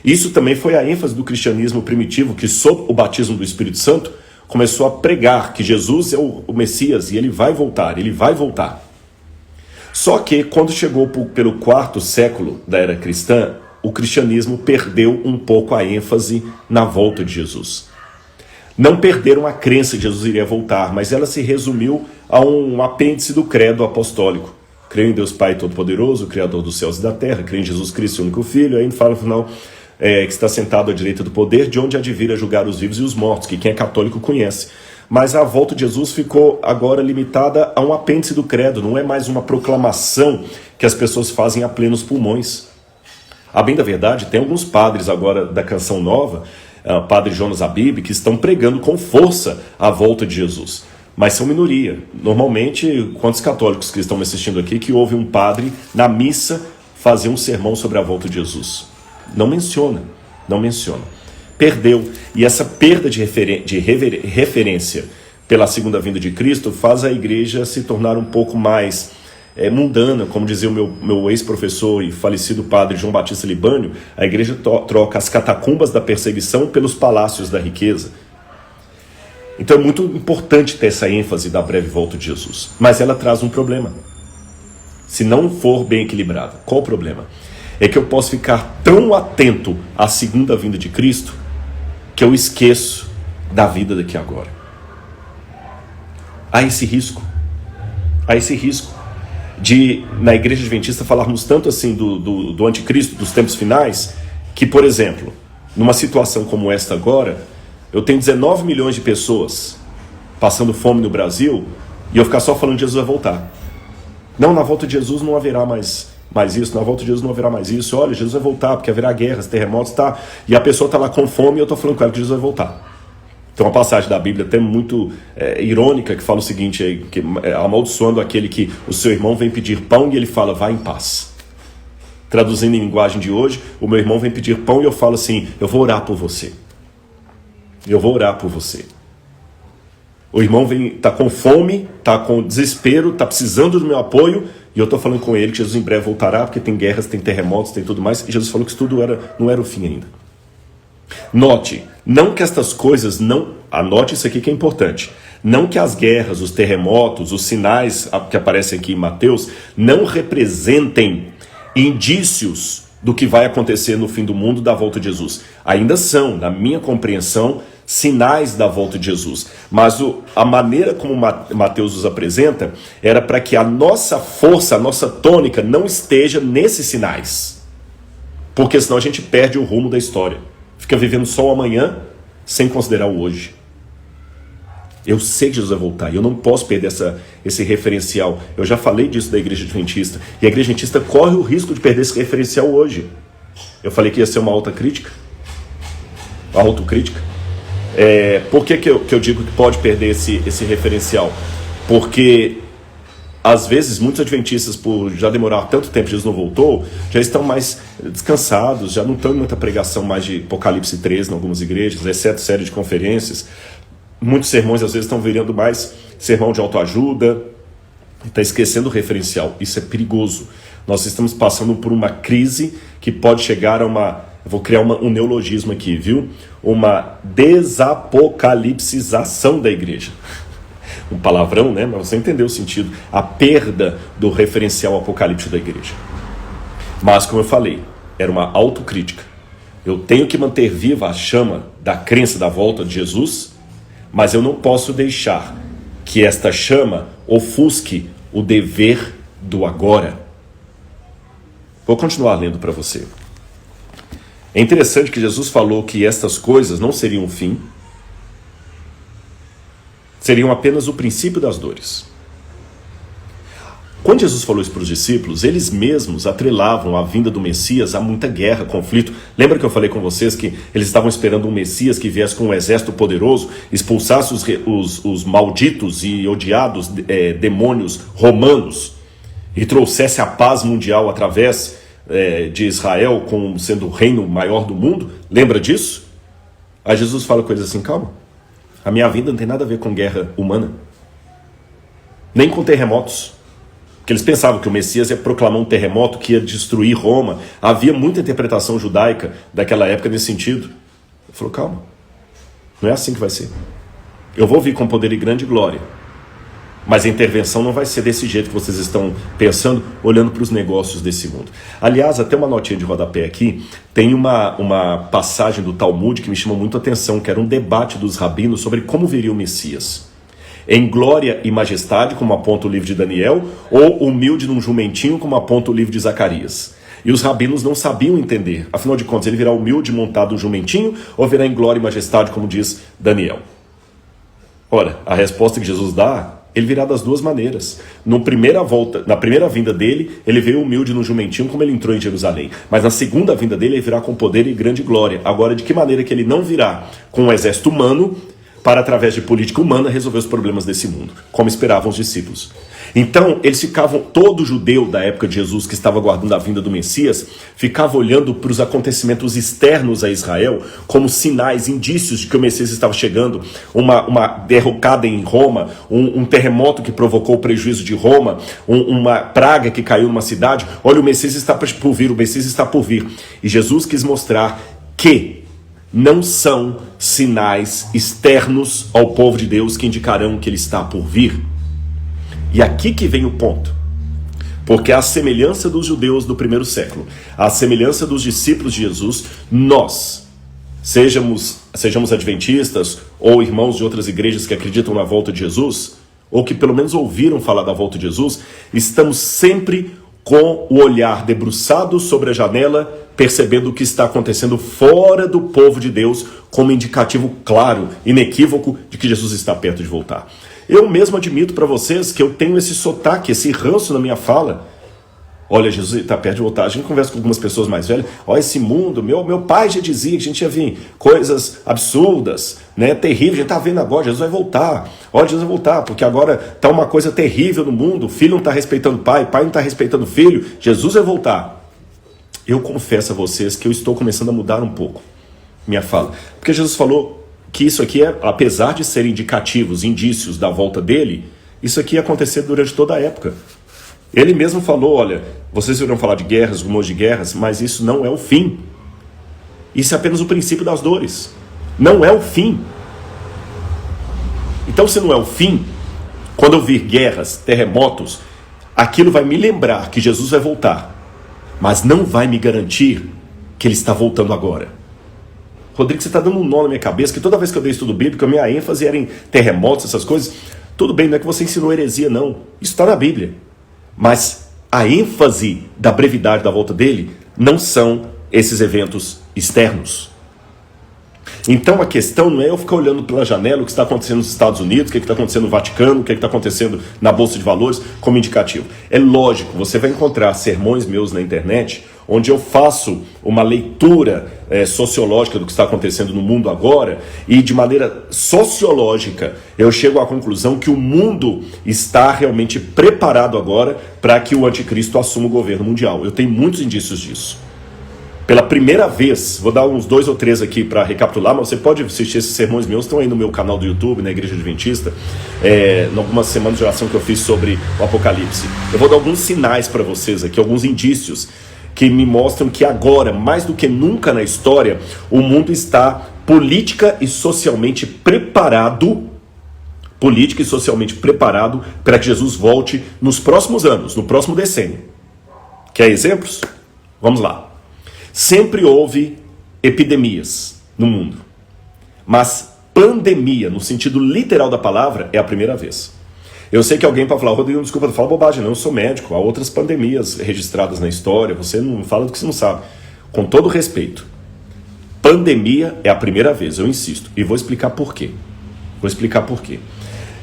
Isso também foi a ênfase do cristianismo primitivo, que sob o batismo do Espírito Santo, começou a pregar que Jesus é o Messias e ele vai voltar, ele vai voltar. Só que quando chegou pelo quarto século da era cristã, o cristianismo perdeu um pouco a ênfase na volta de Jesus. Não perderam a crença que Jesus iria voltar, mas ela se resumiu a um apêndice do credo apostólico. Creio em Deus Pai Todo-Poderoso, Criador dos céus e da terra, creio em Jesus Cristo, seu único Filho. Aí fala no final que está sentado à direita do poder, de onde há de vir a julgar os vivos e os mortos, que quem é católico conhece. Mas a volta de Jesus ficou agora limitada a um apêndice do credo, não é mais uma proclamação que as pessoas fazem a plenos pulmões. A bem da verdade, tem alguns padres agora da Canção Nova, Padre Jonas Abib, que estão pregando com força a volta de Jesus. Mas são minoria. Normalmente, quantos católicos que estão me assistindo aqui que ouvem um padre na missa fazer um sermão sobre a volta de Jesus? Não menciona, não menciona. Perdeu. E essa perda de referência pela segunda vinda de Cristo faz a igreja se tornar um pouco mais mundana, como dizia o meu ex-professor e falecido padre João Batista Libânio. A igreja troca as catacumbas da perseguição pelos palácios da riqueza. Então é muito importante ter essa ênfase da breve volta de Jesus. Mas ela traz um problema. Se não for bem equilibrada. Qual o problema? É que eu posso ficar tão atento à segunda vinda de Cristo que eu esqueço da vida daqui agora. Há esse risco. Há esse risco de, na igreja adventista, falarmos tanto assim do anticristo, dos tempos finais, que, por exemplo, numa situação como esta agora, eu tenho 19 milhões de pessoas passando fome no Brasil e eu ficar só falando que Jesus vai voltar. Não, na volta de Jesus não haverá mais isso, na volta de Jesus não haverá mais isso. Olha, Jesus vai voltar porque haverá guerras, terremotos, tá? E a pessoa está lá com fome e eu estou falando com ela que Jesus vai voltar. Tem uma passagem da Bíblia até muito irônica que fala o seguinte, amaldiçoando aquele que o seu irmão vem pedir pão e ele fala, vá em paz. Traduzindo em linguagem de hoje, o meu irmão vem pedir pão e eu falo assim, eu vou orar por você. Eu vou orar por você. O irmão está com fome, está com desespero, está precisando do meu apoio, e eu estou falando com ele que Jesus em breve voltará, porque tem guerras, tem terremotos, tem tudo mais, e Jesus falou que isso tudo não era o fim ainda. Note, não que estas coisas anote isso aqui que é importante, não que as guerras, os terremotos, os sinais que aparecem aqui em Mateus, não representem indícios do que vai acontecer no fim do mundo da volta de Jesus. Ainda são, na minha compreensão, sinais da volta de Jesus. Mas a maneira como Mateus os apresenta era para que a nossa força, a nossa tônica não esteja nesses sinais. Porque senão a gente perde o rumo da história. Fica vivendo só o amanhã, sem considerar o hoje. Eu sei que Jesus vai voltar e eu não posso perder esse referencial. Eu já falei disso da Igreja Adventista. E a Igreja Adventista corre o risco de perder esse referencial hoje. Eu falei que ia ser uma autocrítica. Por que eu digo que pode perder esse referencial? Porque, às vezes, muitos adventistas, por já demorar tanto tempo que Jesus não voltou, já estão mais descansados, já não estão em muita pregação mais de Apocalipse 13 em algumas igrejas, exceto série de conferências. Muitos sermões, às vezes, estão virando mais sermão de autoajuda, está esquecendo o referencial. Isso é perigoso. Nós estamos passando por uma crise que pode chegar a uma... Eu vou criar um neologismo aqui, viu? Uma desapocalipsização da igreja. Um palavrão, né? Mas você entendeu o sentido. A perda do referencial apocalíptico da igreja. Mas, como eu falei, era uma autocrítica. Eu tenho que manter viva a chama da crença da volta de Jesus, mas eu não posso deixar que esta chama ofusque o dever do agora. Vou continuar lendo para você. É interessante que Jesus falou que estas coisas não seriam o fim, seriam apenas o princípio das dores. Quando Jesus falou isso para os discípulos, eles mesmos atrelavam a vinda do Messias a muita guerra, conflito. Lembra que eu falei com vocês que eles estavam esperando um Messias que viesse com um exército poderoso, expulsasse os malditos e odiados demônios romanos e trouxesse a paz mundial através de Israel como sendo o reino maior do mundo? Lembra disso? Aí Jesus fala coisas assim: calma, a minha vinda não tem nada a ver com guerra humana, nem com terremotos. Porque eles pensavam que o Messias ia proclamar um terremoto que ia destruir Roma. Havia muita interpretação judaica daquela época nesse sentido. Ele falou: calma, não é assim que vai ser. Eu vou vir com poder e grande glória, mas a intervenção não vai ser desse jeito que vocês estão pensando, olhando para os negócios desse mundo. Aliás, até uma notinha de rodapé aqui, tem uma passagem do Talmud que me chamou muito a atenção, que era um debate dos rabinos sobre como viria o Messias. Em glória e majestade, como aponta o livro de Daniel, ou humilde num jumentinho, como aponta o livro de Zacarias. E os rabinos não sabiam entender. Afinal de contas, ele virá humilde montado num jumentinho, ou virá em glória e majestade, como diz Daniel? Ora, a resposta que Jesus dá, ele virá das duas maneiras. Na primeira vinda dele, ele veio humilde no jumentinho, como ele entrou em Jerusalém. Mas na segunda vinda dele, ele virá com poder e grande glória. Agora, de que maneira que ele não virá com um exército humano, para, através de política humana, resolver os problemas desse mundo, como esperavam os discípulos. Então, eles ficavam, todo judeu da época de Jesus, que estava aguardando a vinda do Messias, ficava olhando para os acontecimentos externos a Israel, como sinais, indícios de que o Messias estava chegando, uma derrocada em Roma, um terremoto que provocou o prejuízo de Roma, uma praga que caiu numa cidade. Olha, o Messias está por vir, o Messias está por vir. E Jesus quis mostrar que não são sinais externos ao povo de Deus que indicarão que ele está por vir. E aqui que vem o ponto. Porque a semelhança dos judeus do primeiro século, a semelhança dos discípulos de Jesus, nós, sejamos adventistas ou irmãos de outras igrejas que acreditam na volta de Jesus, ou que pelo menos ouviram falar da volta de Jesus, estamos sempre com o olhar debruçado sobre a janela, percebendo o que está acontecendo fora do povo de Deus, como indicativo claro, inequívoco, de que Jesus está perto de voltar. Eu mesmo admito para vocês que eu tenho esse sotaque, esse ranço na minha fala. Olha, Jesus está perto de voltar. A gente conversa com algumas pessoas mais velhas. Olha esse mundo, meu pai já dizia que a gente ia vir coisas absurdas, né, terríveis. A gente está vendo agora, Jesus vai voltar. Olha, Jesus vai voltar, porque agora está uma coisa terrível no mundo. O filho não está respeitando o pai não está respeitando o filho. Jesus vai voltar. Eu confesso a vocês que eu estou começando a mudar um pouco minha fala. Porque Jesus falou que isso aqui, apesar de serem indicativos, indícios da volta dele, isso aqui ia acontecer durante toda a época. Ele mesmo falou: olha, vocês ouviram falar de guerras, rumores de guerras, mas isso não é o fim. Isso é apenas o princípio das dores. Não é o fim. Então, se não é o fim, quando eu vir guerras, terremotos, aquilo vai me lembrar que Jesus vai voltar, mas não vai me garantir que ele está voltando agora. Rodrigo, você está dando um nó na minha cabeça, que toda vez que eu dei estudo bíblico, a minha ênfase era em terremotos, essas coisas. Tudo bem, não é que você ensinou heresia, não. Isso está na Bíblia. Mas a ênfase da brevidade da volta dele não são esses eventos externos. Então a questão não é eu ficar olhando pela janela o que está acontecendo nos Estados Unidos, o que está acontecendo no Vaticano, o que está acontecendo na Bolsa de Valores como indicativo. É lógico, você vai encontrar sermões meus na internet onde eu faço uma leitura sociológica do que está acontecendo no mundo agora, e de maneira sociológica eu chego à conclusão que o mundo está realmente preparado agora para que o anticristo assuma o governo mundial. Eu tenho muitos indícios disso. Pela primeira vez, vou dar uns 2 ou 3 aqui para recapitular, mas você pode assistir esses sermões meus, estão aí no meu canal do YouTube, na Igreja Adventista, em algumas semanas de oração que eu fiz sobre o Apocalipse. Eu vou dar alguns sinais para vocês aqui, alguns indícios que me mostram que agora, mais do que nunca na história, o mundo está política e socialmente preparado para que Jesus volte nos próximos anos, no próximo decênio. Quer exemplos? Vamos lá. Sempre houve epidemias no mundo, mas pandemia, no sentido literal da palavra, é a primeira vez. Eu sei que alguém pode falar, Rodrigo, desculpa, não fala bobagem, não, eu sou médico, há outras pandemias registradas na história, você não fala do que você não sabe. Com todo respeito, pandemia é a primeira vez, eu insisto, e vou explicar por quê.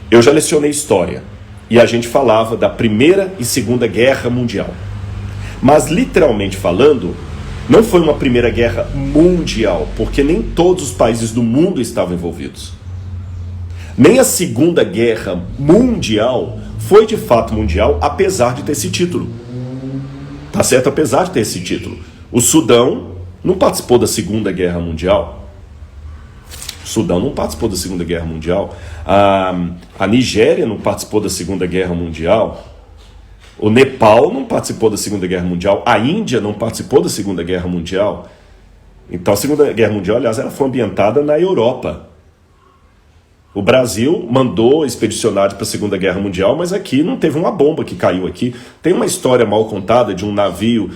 Eu já lecionei história, e a gente falava da Primeira e Segunda Guerra Mundial. Mas, literalmente falando, não foi uma Primeira Guerra Mundial, porque nem todos os países do mundo estavam envolvidos. Nem a Segunda Guerra Mundial foi de fato mundial, apesar de ter esse título. Tá certo? Apesar de ter esse título. O Sudão não participou da Segunda Guerra Mundial. A Nigéria não participou da Segunda Guerra Mundial. O Nepal não participou da Segunda Guerra Mundial. A Índia não participou da Segunda Guerra Mundial. Então a Segunda Guerra Mundial, aliás, ela foi ambientada na Europa. O Brasil mandou expedicionários para a Segunda Guerra Mundial, mas aqui não teve uma bomba que caiu aqui. Tem uma história mal contada de um navio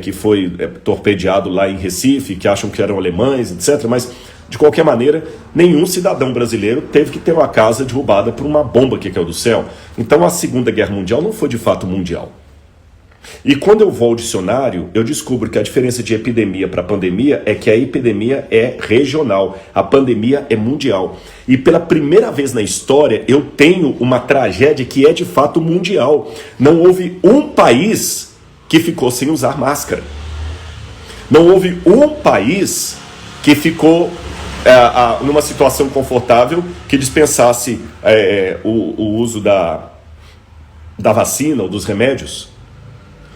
que foi torpedeado lá em Recife, que acham que eram alemães, etc. Mas, de qualquer maneira, nenhum cidadão brasileiro teve que ter uma casa derrubada por uma bomba que caiu do céu. Então a Segunda Guerra Mundial não foi de fato mundial. E quando eu vou ao dicionário, eu descubro que a diferença de epidemia para pandemia é que a epidemia é regional, a pandemia é mundial. E pela primeira vez na história, eu tenho uma tragédia que é de fato mundial. Não houve um país que ficou sem usar máscara. Não houve um país que ficou numa situação confortável que dispensasse o uso da vacina ou dos remédios.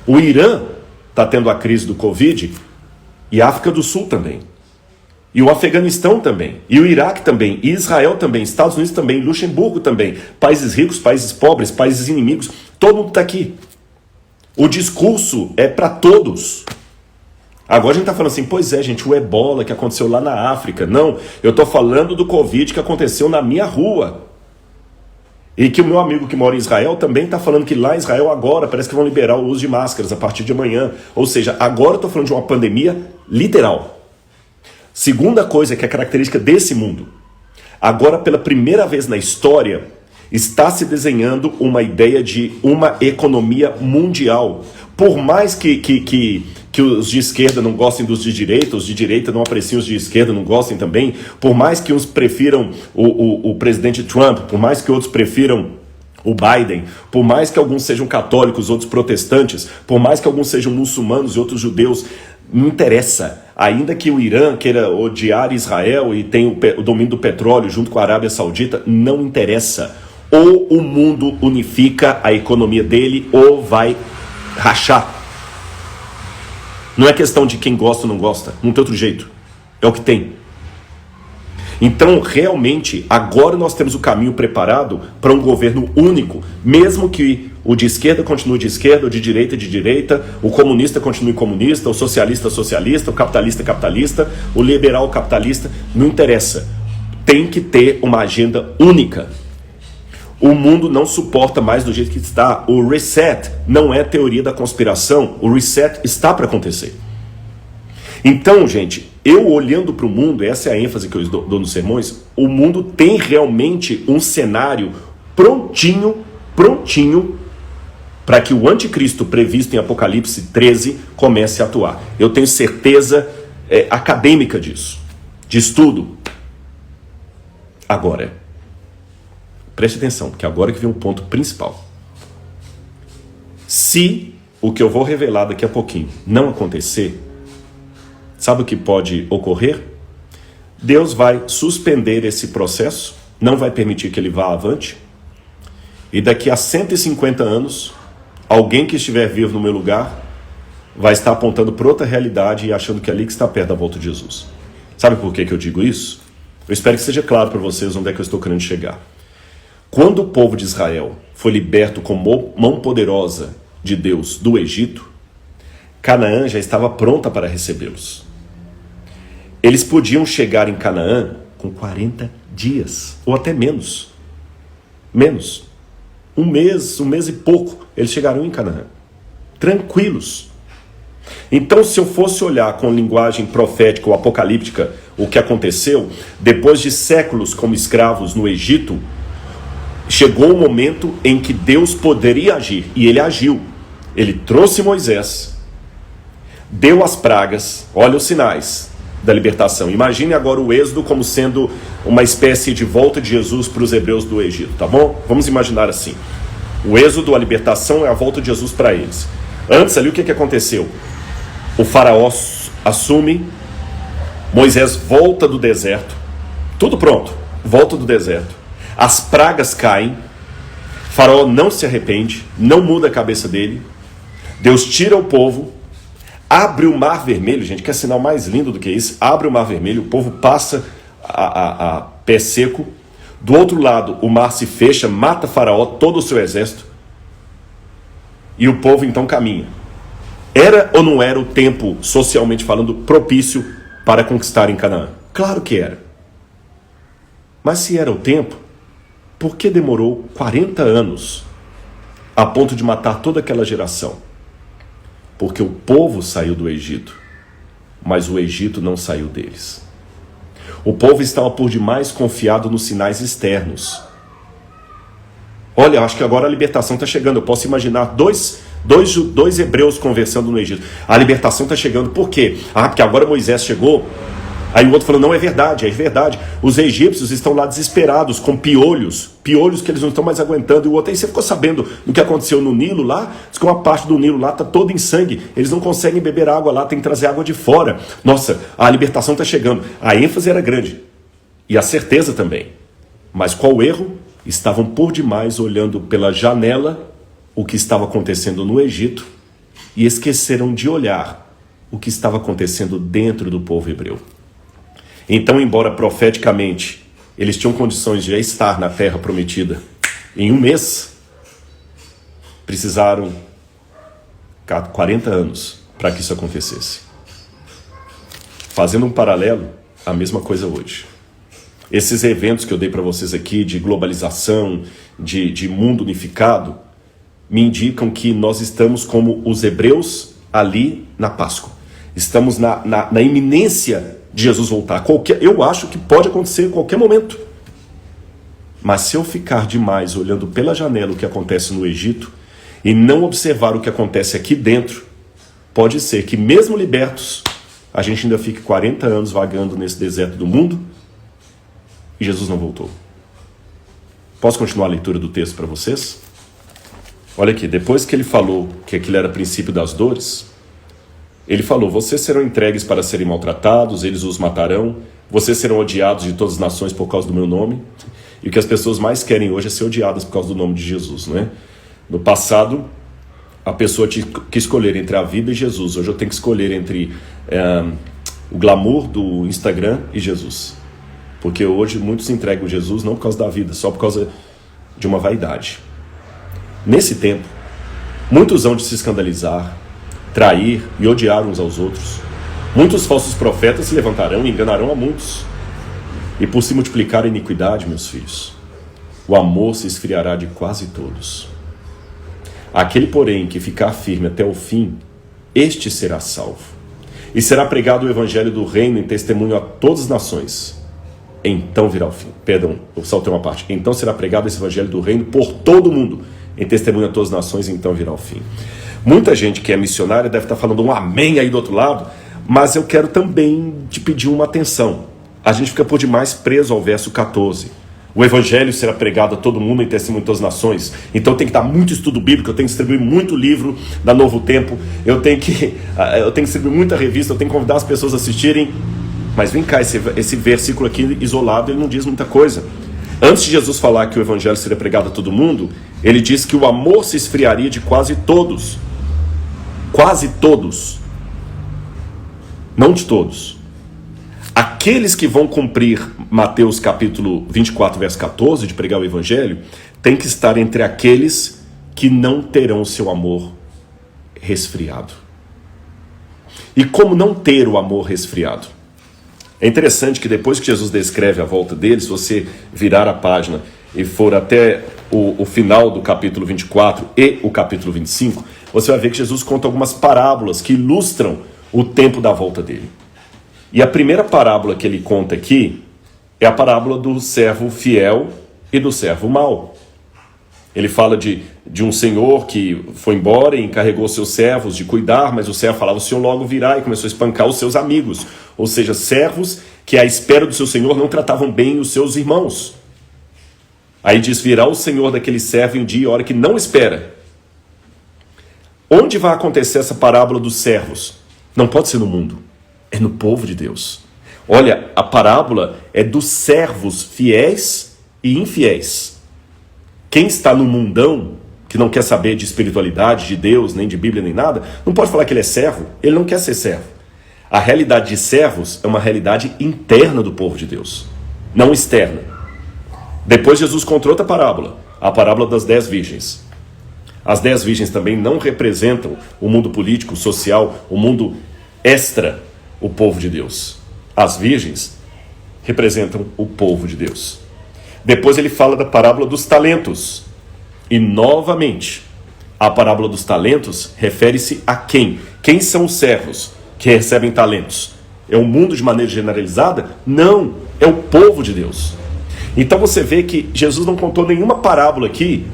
O Irã está tendo a crise do Covid, e a África do Sul também. E o Afeganistão também. E o Iraque também. E Israel também. Estados Unidos também. Luxemburgo também. Países ricos, países pobres, países inimigos. Todo mundo está aqui. O discurso é para todos. Agora a gente está falando assim, pois é, gente, o ebola que aconteceu lá na África. Não, eu estou falando do Covid que aconteceu na minha rua. E que o meu amigo que mora em Israel também está falando que lá em Israel agora parece que vão liberar o uso de máscaras a partir de amanhã. Ou seja, agora eu estou falando de uma pandemia literal. Segunda coisa que é característica desse mundo. Agora, pela primeira vez na história, está se desenhando uma ideia de uma economia mundial. Por mais que os de esquerda não gostem dos de direita, os de direita não apreciem os de esquerda, não gostem também, por mais que uns prefiram o presidente Trump, por mais que outros prefiram o Biden, por mais que alguns sejam católicos, outros protestantes, por mais que alguns sejam muçulmanos e outros judeus, não interessa. Ainda que o Irã queira odiar Israel e tenha o domínio do petróleo junto com a Arábia Saudita, não interessa. Ou o mundo unifica a economia dele ou vai rachar. Não é questão de quem gosta ou não gosta, não tem outro jeito. É o que tem. Então, realmente, agora nós temos o caminho preparado para um governo único, mesmo que o de esquerda continue de esquerda, o de direita, o comunista continue comunista, o socialista socialista, o capitalista capitalista, o liberal capitalista, não interessa. Tem que ter uma agenda única. O mundo não suporta mais do jeito que está. O reset não é teoria da conspiração. O reset está para acontecer. Então, gente, eu olhando para o mundo, essa é a ênfase que eu dou nos sermões, o mundo tem realmente um cenário prontinho para que o anticristo previsto em Apocalipse 13 comece a atuar. Eu tenho certeza acadêmica disso, de estudo. Agora, preste atenção, porque agora que vem o ponto principal. Se o que eu vou revelar daqui a pouquinho não acontecer, sabe o que pode ocorrer? Deus vai suspender esse processo, não vai permitir que ele vá avante, e daqui a 150 anos, alguém que estiver vivo no meu lugar vai estar apontando para outra realidade e achando que é ali que está perto da volta de Jesus. Sabe por que eu digo isso? Eu espero que seja claro para vocês onde é que eu estou querendo chegar. Quando o povo de Israel foi liberto com mão poderosa de Deus do Egito, Canaã já estava pronta para recebê-los. Eles podiam chegar em Canaã com 40 dias, ou até menos. Menos. Um mês e pouco, eles chegarão em Canaã. Tranquilos. Então, se eu fosse olhar com linguagem profética ou apocalíptica o que aconteceu, depois de séculos como escravos no Egito, chegou o momento em que Deus poderia agir, e ele agiu. Ele trouxe Moisés, deu as pragas, olha os sinais da libertação. Imagine agora o êxodo como sendo uma espécie de volta de Jesus para os hebreus do Egito, tá bom? Vamos imaginar assim. O êxodo, a libertação, é a volta de Jesus para eles. Antes ali, o que aconteceu? O faraó assume, Moisés volta do deserto, tudo pronto, volta do deserto. As pragas caem, faraó não se arrepende, não muda a cabeça dele. Deus tira o povo, abre o mar vermelho, gente, que é sinal mais lindo do que isso. Abre o mar vermelho, o povo passa a pé seco. Do outro lado, o mar se fecha, mata faraó, todo o seu exército. E o povo então caminha. Era ou não era o tempo, socialmente falando, propício para conquistar em Canaã? Claro que era. Mas se era o tempo, por que demorou 40 anos a ponto de matar toda aquela geração? Porque o povo saiu do Egito, mas o Egito não saiu deles. O povo estava por demais confiado nos sinais externos. Olha, eu acho que agora a libertação está chegando. Eu posso imaginar dois hebreus conversando no Egito. A libertação está chegando. Por quê? Porque agora Moisés chegou. Aí o outro falou, não, é verdade. Os egípcios estão lá desesperados, com piolhos que eles não estão mais aguentando. E o outro, aí você ficou sabendo do que aconteceu no Nilo lá? Diz que uma parte do Nilo lá está toda em sangue. Eles não conseguem beber água lá, tem que trazer água de fora. Nossa, a libertação está chegando. A ênfase era grande. E a certeza também. Mas qual o erro? Estavam por demais olhando pela janela o que estava acontecendo no Egito e esqueceram de olhar o que estava acontecendo dentro do povo hebreu. Então, embora profeticamente eles tinham condições de já estar na terra prometida em um mês, precisaram 40 anos para que isso acontecesse. Fazendo um paralelo, a mesma coisa hoje. Esses eventos que eu dei para vocês aqui, de globalização, de mundo unificado, me indicam que nós estamos como os hebreus ali na Páscoa. Estamos na iminência de Jesus voltar. Eu acho que pode acontecer em qualquer momento. Mas se eu ficar demais olhando pela janela o que acontece no Egito e não observar o que acontece aqui dentro, pode ser que mesmo libertos, a gente ainda fique 40 anos vagando nesse deserto do mundo e Jesus não voltou. Posso continuar a leitura do texto para vocês? Olha aqui, depois que ele falou que aquilo era princípio das dores, ele falou, vocês serão entregues para serem maltratados, eles os matarão, vocês serão odiados de todas as nações por causa do meu nome. E o que as pessoas mais querem hoje é ser odiadas por causa do nome de Jesus, não é? No passado, a pessoa tinha que escolher entre a vida e Jesus. Hoje eu tenho que escolher entre o glamour do Instagram e Jesus. Porque hoje muitos entregam Jesus não por causa da vida, só por causa de uma vaidade. Nesse tempo, muitos hão de se escandalizar, trair e odiar uns aos outros. Muitos falsos profetas se levantarão e enganarão a muitos. E por se multiplicar a iniquidade, meus filhos, o amor se esfriará de quase todos. Aquele, porém, que ficar firme até o fim, este será salvo. E será pregado o evangelho do reino em testemunho a todas as nações. Então virá o fim. Perdão, eu saltei uma parte. Então será pregado esse evangelho do reino por todo o mundo. em testemunho a todas as nações, e então virá o fim. Muita gente que é missionária deve estar falando um amém aí do outro lado, mas eu quero também te pedir uma atenção. A gente fica por demais preso ao verso 14. O evangelho será pregado a todo mundo em testemunho a todas as nações. Então tem que dar muito estudo bíblico, eu tenho que distribuir muito livro da Novo Tempo, eu tenho que distribuir muita revista, eu tenho que convidar as pessoas a assistirem. Mas vem cá, esse versículo aqui isolado, ele não diz muita coisa. Antes de Jesus falar que o evangelho seria pregado a todo mundo, ele diz que o amor se esfriaria de quase todos. Quase todos. Não de todos. Aqueles que vão cumprir Mateus capítulo 24, verso 14, de pregar o evangelho, tem que estar entre aqueles que não terão seu amor resfriado. E como não ter o amor resfriado? É interessante que depois que Jesus descreve a volta dele, se você virar a página e for até o final do capítulo 24 e o capítulo 25, você vai ver que Jesus conta algumas parábolas que ilustram o tempo da volta dele. E a primeira parábola que ele conta aqui é a parábola do servo fiel e do servo mau. Ele fala de um senhor que foi embora e encarregou seus servos de cuidar, mas o servo falava, o senhor logo virá, e começou a espancar os seus amigos. Ou seja, servos que à espera do seu senhor não tratavam bem os seus irmãos. Aí diz, virá o senhor daquele servo em um dia e hora que não espera. Onde vai acontecer essa parábola dos servos? Não pode ser no mundo, é no povo de Deus. Olha, a parábola é dos servos fiéis e infiéis. Quem está no mundão, que não quer saber de espiritualidade, de Deus, nem de Bíblia, nem nada, não pode falar que ele é servo, ele não quer ser servo. A realidade de servos é uma realidade interna do povo de Deus, não externa. Depois Jesus contou outra parábola, a parábola das 10 virgens. As 10 virgens também não representam o mundo político, social, o mundo extra, o povo de Deus. As virgens representam o povo de Deus. Depois ele fala da parábola dos talentos. E novamente, a parábola dos talentos refere-se a quem? Quem são os servos que recebem talentos? É o mundo de maneira generalizada? Não, é o povo de Deus. Então você vê que Jesus não contou nenhuma parábola aqui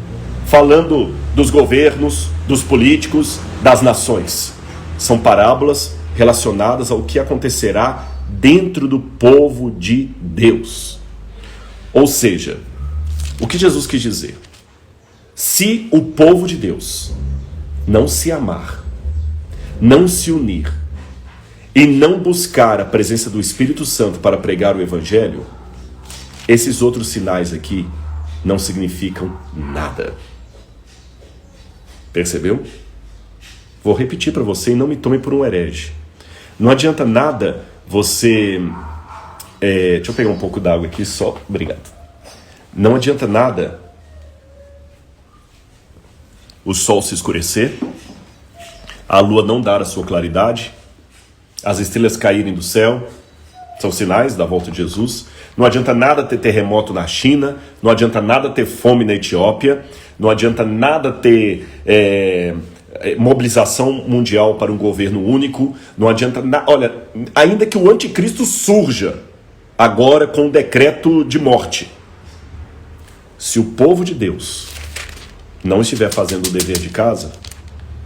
falando dos governos, dos políticos, das nações. São parábolas relacionadas ao que acontecerá dentro do povo de Deus. Ou seja, o que Jesus quis dizer? Se o povo de Deus não se amar, não se unir e não buscar a presença do Espírito Santo para pregar o Evangelho, esses outros sinais aqui não significam nada. Percebeu? Vou repetir para você e não me tome por um herege. Não adianta nada você... deixa eu pegar um pouco d'água aqui só. Obrigado. Não adianta nada o sol se escurecer, a lua não dar a sua claridade, as estrelas caírem do céu, são sinais da volta de Jesus. Não adianta nada ter terremoto na China, não adianta nada ter fome na Etiópia, não adianta nada ter mobilização mundial para um governo único, não adianta nada. Olha, ainda que o anticristo surja agora com um decreto de morte, se o povo de Deus não estiver fazendo o dever de casa,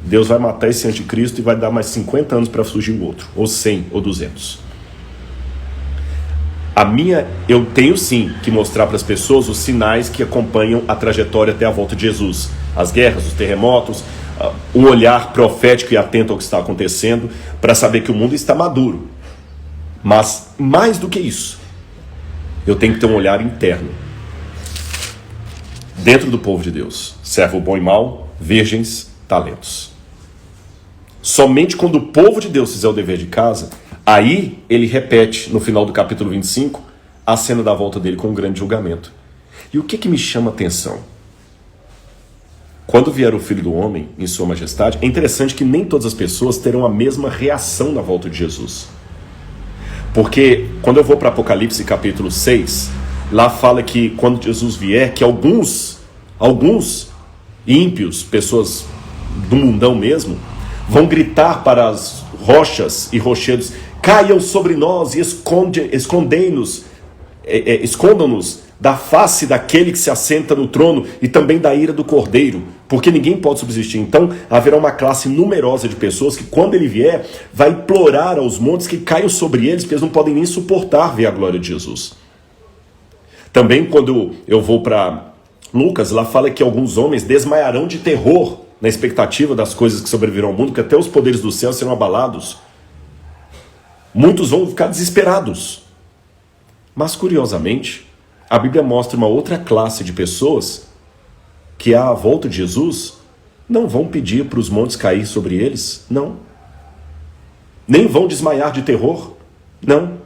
Deus vai matar esse anticristo e vai dar mais 50 anos para surgir um outro, ou 100 ou 200. Eu tenho sim que mostrar para as pessoas os sinais que acompanham a trajetória até a volta de Jesus. As guerras, os terremotos, um olhar profético e atento ao que está acontecendo, para saber que o mundo está maduro. Mas, mais do que isso, eu tenho que ter um olhar interno. Dentro do povo de Deus, servo bom e mau, virgens, talentos. Somente quando o povo de Deus fizer o dever de casa, aí ele repete, no final do capítulo 25, a cena da volta dele com um grande julgamento. E o que me chama a atenção? Quando vier o Filho do Homem em sua majestade, é interessante que nem todas as pessoas terão a mesma reação na volta de Jesus. Porque quando eu vou para Apocalipse capítulo 6, lá fala que quando Jesus vier, que alguns ímpios, pessoas do mundão mesmo, vão gritar para as rochas e rochedos: caiam sobre nós e escondam-nos da face daquele que se assenta no trono e também da ira do Cordeiro, porque ninguém pode subsistir. Então haverá uma classe numerosa de pessoas que, quando ele vier, vai implorar aos montes que caiam sobre eles, porque eles não podem nem suportar ver a glória de Jesus. Também, quando eu vou para Lucas, lá fala que alguns homens desmaiarão de terror na expectativa das coisas que sobrevirão ao mundo, que até os poderes do céu serão abalados. Muitos vão ficar desesperados. Mas, curiosamente, a Bíblia mostra uma outra classe de pessoas que, à volta de Jesus, não vão pedir para os montes cair sobre eles, não. Nem vão desmaiar de terror, não.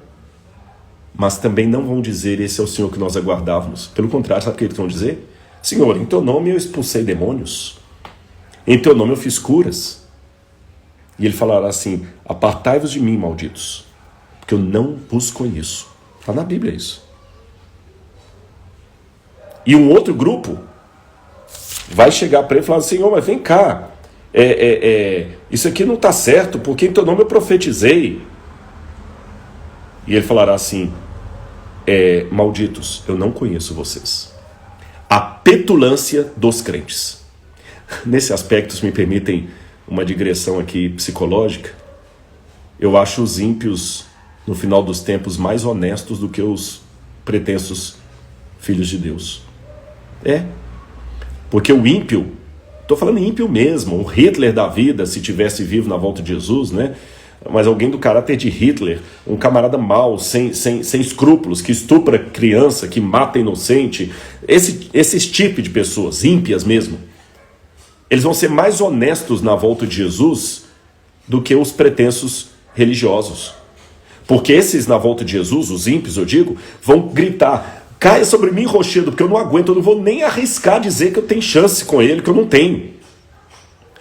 Mas também não vão dizer, esse é o Senhor que nós aguardávamos. Pelo contrário, sabe o que eles vão dizer? Senhor, em teu nome eu expulsei demônios. Em teu nome eu fiz curas. E ele falará assim, apartai-vos de mim, malditos, porque eu não vos conheço. Está na Bíblia isso. E um outro grupo vai chegar para ele e falar, Senhor, mas vem cá, isso aqui não está certo, porque em teu nome eu profetizei. E ele falará assim, malditos, eu não conheço vocês. A petulância dos crentes. Nesse aspecto, se me permitem uma digressão aqui psicológica, eu acho os ímpios, no final dos tempos, mais honestos do que os pretensos filhos de Deus. Porque o ímpio, estou falando ímpio mesmo, o Hitler da vida, se tivesse vivo na volta de Jesus, né? Mas alguém do caráter de Hitler, um camarada mau, sem escrúpulos, que estupra criança, que mata inocente, esses tipos de pessoas, ímpias mesmo, eles vão ser mais honestos na volta de Jesus do que os pretensos religiosos. Porque esses na volta de Jesus, os ímpios, eu digo, vão gritar, caia sobre mim, rochedo, porque eu não aguento, eu não vou nem arriscar dizer que eu tenho chance com ele, que eu não tenho.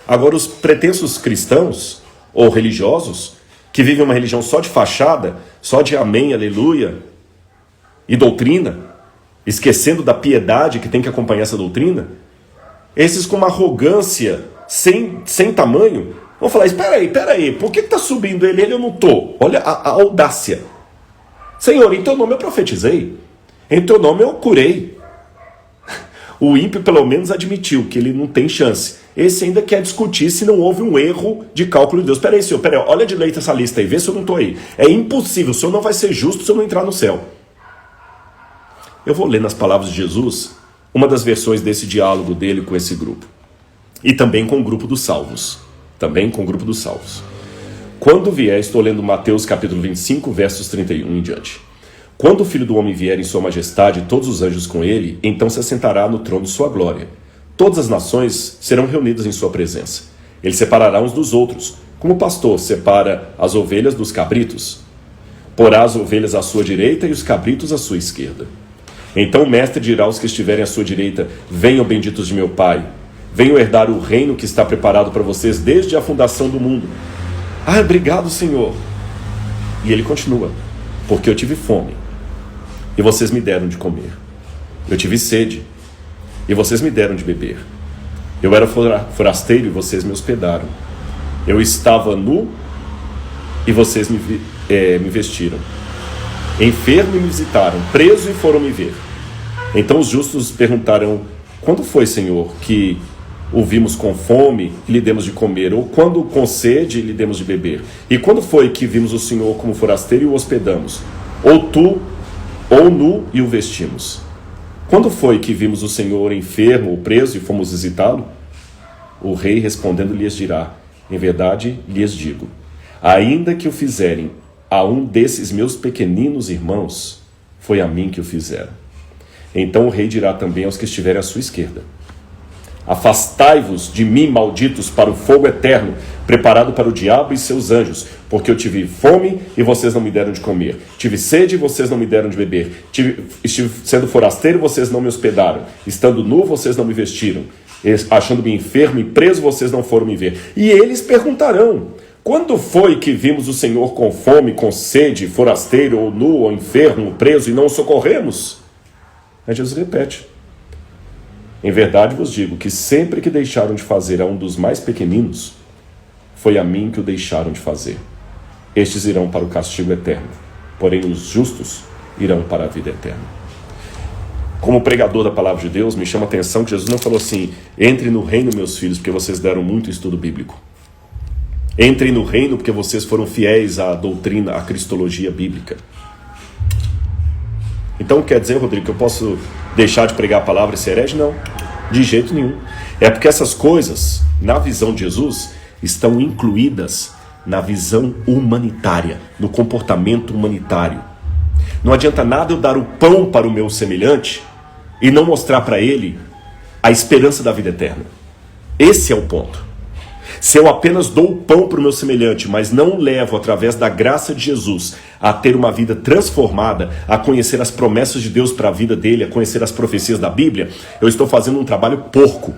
Agora, os pretensos cristãos ou religiosos, que vivem uma religião só de fachada, só de amém, aleluia, e doutrina, esquecendo da piedade que tem que acompanhar essa doutrina, esses com uma arrogância sem tamanho, vão falar, espera aí, por que está subindo ele eu não estou? Olha a audácia. Senhor, em teu nome eu profetizei, em teu nome eu curei. O ímpio pelo menos admitiu que ele não tem chance. Esse ainda quer discutir se não houve um erro de cálculo de Deus. Peraí, senhor, olha direito essa lista aí, vê se eu não estou aí. É impossível, o senhor não vai ser justo se eu não entrar no céu. Eu vou ler nas palavras de Jesus uma das versões desse diálogo dele com esse grupo. E também com o grupo dos salvos. Quando vier, estou lendo Mateus capítulo 25, versos 31 em diante. Quando o Filho do Homem vier em sua majestade e todos os anjos com ele, então se assentará no trono de sua glória. Todas as nações serão reunidas em sua presença. Ele separará uns dos outros, como o pastor separa as ovelhas dos cabritos. Porá as ovelhas à sua direita e os cabritos à sua esquerda. Então o mestre dirá aos que estiverem à sua direita, venham benditos de meu Pai, venham herdar o reino que está preparado para vocês desde a fundação do mundo. Obrigado, Senhor. E ele continua, porque eu tive fome, e vocês me deram de comer. Eu tive sede, e vocês me deram de beber. Eu era forasteiro, e vocês me hospedaram. Eu estava nu, e vocês me vestiram. Enfermo e me visitaram, preso e foram me ver. Então os justos perguntarão, quando foi, Senhor, que o vimos com fome e lhe demos de comer? Ou quando com sede e lhe demos de beber? E quando foi que vimos o Senhor como forasteiro e o hospedamos? Ou nu e o vestimos? Quando foi que vimos o Senhor enfermo ou preso e fomos visitá-lo? O rei respondendo lhes dirá, em verdade lhes digo, ainda que o fizerem a um desses meus pequeninos irmãos, foi a mim que o fizeram. Então o rei dirá também aos que estiverem à sua esquerda, afastai-vos de mim, malditos, para o fogo eterno, preparado para o diabo e seus anjos, porque eu tive fome e vocês não me deram de comer, tive sede e vocês não me deram de beber, estive sendo forasteiro e vocês não me hospedaram, estando nu vocês não me vestiram, achando-me enfermo e preso vocês não foram me ver. E eles perguntarão, quando foi que vimos o Senhor com fome, com sede, forasteiro, ou nu, ou enfermo, preso, e não o socorremos? Aí Jesus repete, em verdade vos digo que sempre que deixaram de fazer a um dos mais pequeninos, foi a mim que o deixaram de fazer. Estes irão para o castigo eterno, porém os justos irão para a vida eterna. Como pregador da palavra de Deus, me chama a atenção que Jesus não falou assim: entre no reino, meus filhos, porque vocês deram muito estudo bíblico. Entrem no reino porque vocês foram fiéis à doutrina, à cristologia bíblica. Então quer dizer, Rodrigo, que eu posso deixar de pregar a palavra e ser herege? Não, de jeito nenhum. É porque essas coisas, na visão de Jesus, estão incluídas na visão humanitária, no comportamento humanitário. Não adianta nada eu dar o pão para o meu semelhante e não mostrar para ele a esperança da vida eterna. Esse é o ponto. Se eu apenas dou o pão para o meu semelhante, mas não levo, através da graça de Jesus, a ter uma vida transformada, a conhecer as promessas de Deus para a vida dele, a conhecer as profecias da Bíblia, eu estou fazendo um trabalho porco.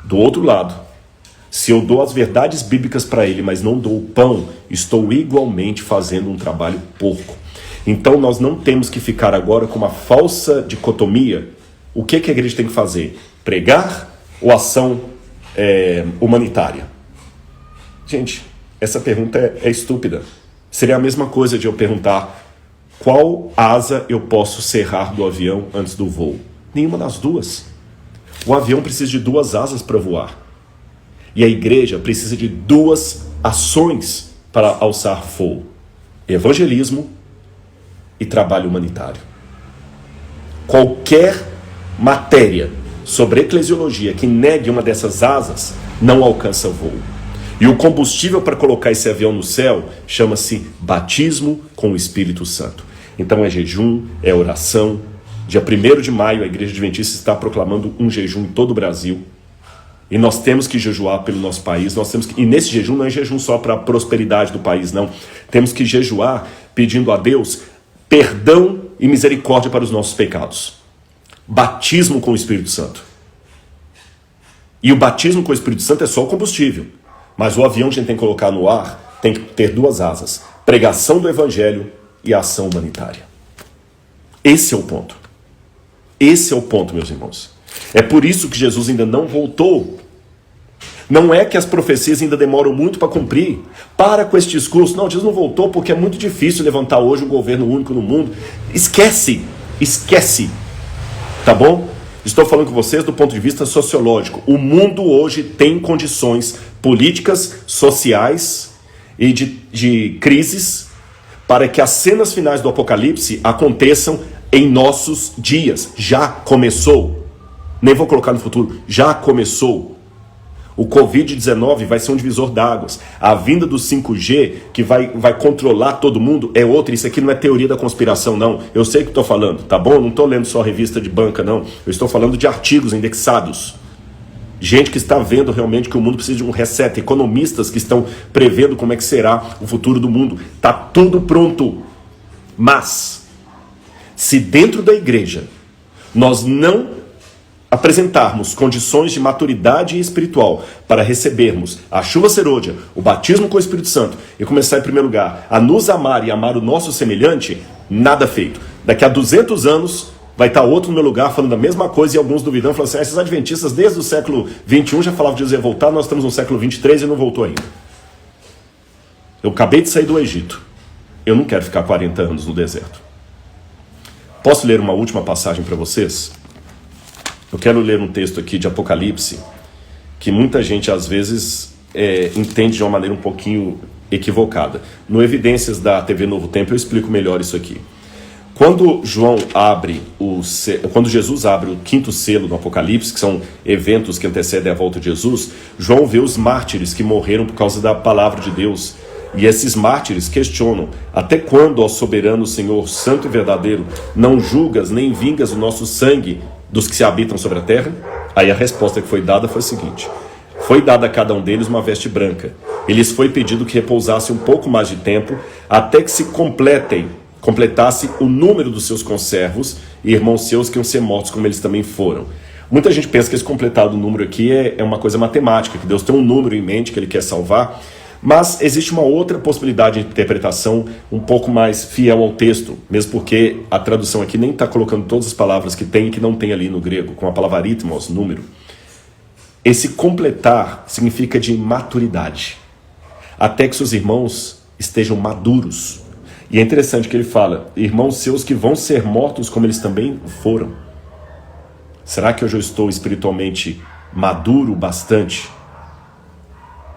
Do outro lado, se eu dou as verdades bíblicas para ele, mas não dou o pão, estou igualmente fazendo um trabalho porco. Então nós não temos que ficar agora com uma falsa dicotomia. O que a igreja tem que fazer? Pregar ou ação humanitária? Gente, essa pergunta é estúpida. Seria a mesma coisa de eu perguntar: qual asa eu posso serrar do avião antes do voo? Nenhuma das duas. O avião precisa de duas asas para voar. E a igreja precisa de duas ações para alçar voo: evangelismo e trabalho humanitário. Qualquer matéria sobre eclesiologia que negue uma dessas asas não alcança voo. E o combustível para colocar esse avião no céu chama-se batismo com o Espírito Santo. Então é jejum, é oração. Dia 1º de maio a Igreja Adventista está proclamando um jejum em todo o Brasil. E nós temos que jejuar pelo nosso país. E nesse jejum não é jejum só para a prosperidade do país, não. Temos que jejuar pedindo a Deus perdão e misericórdia para os nossos pecados. Batismo com o Espírito Santo. E o batismo com o Espírito Santo é só o combustível. Mas o avião que a gente tem que colocar no ar tem que ter duas asas: pregação do Evangelho e ação humanitária. Esse é o ponto. Esse é o ponto, meus irmãos. É por isso que Jesus ainda não voltou. Não é que as profecias ainda demoram muito para cumprir. Para com esse discurso: não, Jesus não voltou porque é muito difícil levantar hoje um governo único no mundo. Esquece. Tá bom? Estou falando com vocês do ponto de vista sociológico. O mundo hoje tem condições políticas, sociais e de crises para que as cenas finais do Apocalipse aconteçam em nossos dias. Já começou. Nem vou colocar no futuro. Já começou. O Covid-19 vai ser um divisor d'águas. A vinda do 5G, que vai controlar todo mundo, é outra. Isso aqui não é teoria da conspiração, não. Eu sei o que estou falando, tá bom? Não estou lendo só revista de banca, não. Eu estou falando de artigos indexados. Gente que está vendo realmente que o mundo precisa de um reset. Economistas que estão prevendo como é que será o futuro do mundo. Está tudo pronto. Mas, se dentro da igreja nós não apresentarmos condições de maturidade espiritual para recebermos a chuva serôdia, o batismo com o Espírito Santo e começar em primeiro lugar a nos amar e amar o nosso semelhante, nada feito. Daqui a 200 anos vai estar outro no meu lugar falando a mesma coisa e alguns duvidando, falando assim: esses adventistas desde o século 21 já falavam que Jesus ia voltar, nós estamos no século 23 e não voltou ainda. Eu acabei de sair do Egito. Eu não quero ficar 40 anos no deserto. Posso ler uma última passagem para vocês? Eu quero ler um texto aqui de Apocalipse, que muita gente às vezes entende de uma maneira um pouquinho equivocada. No Evidências da TV Novo Tempo eu explico melhor isso aqui. Quando Jesus abre o 5º selo do Apocalipse, que são eventos que antecedem a volta de Jesus, João vê os mártires que morreram por causa da palavra de Deus. E esses mártires questionam: até quando, ó soberano Senhor, santo e verdadeiro, não julgas nem vingas o nosso sangue dos que se habitam sobre a terra? Aí a resposta que foi dada foi a seguinte: foi dada a cada um deles uma veste branca. E lhes foi pedido que repousasse um pouco mais de tempo, até que se completasse o número dos seus conservos e irmãos seus que iam ser mortos como eles também foram. Muita gente pensa que esse completado número aqui é uma coisa matemática, que Deus tem um número em mente que Ele quer salvar. Mas existe uma outra possibilidade de interpretação um pouco mais fiel ao texto, mesmo porque a tradução aqui nem está colocando todas as palavras que tem e que não tem ali no grego, com a palavra aritmos, número. Esse completar significa de maturidade, até que seus irmãos estejam maduros. E é interessante que ele fala, irmãos seus que vão ser mortos como eles também foram. Será que hoje eu estou espiritualmente maduro bastante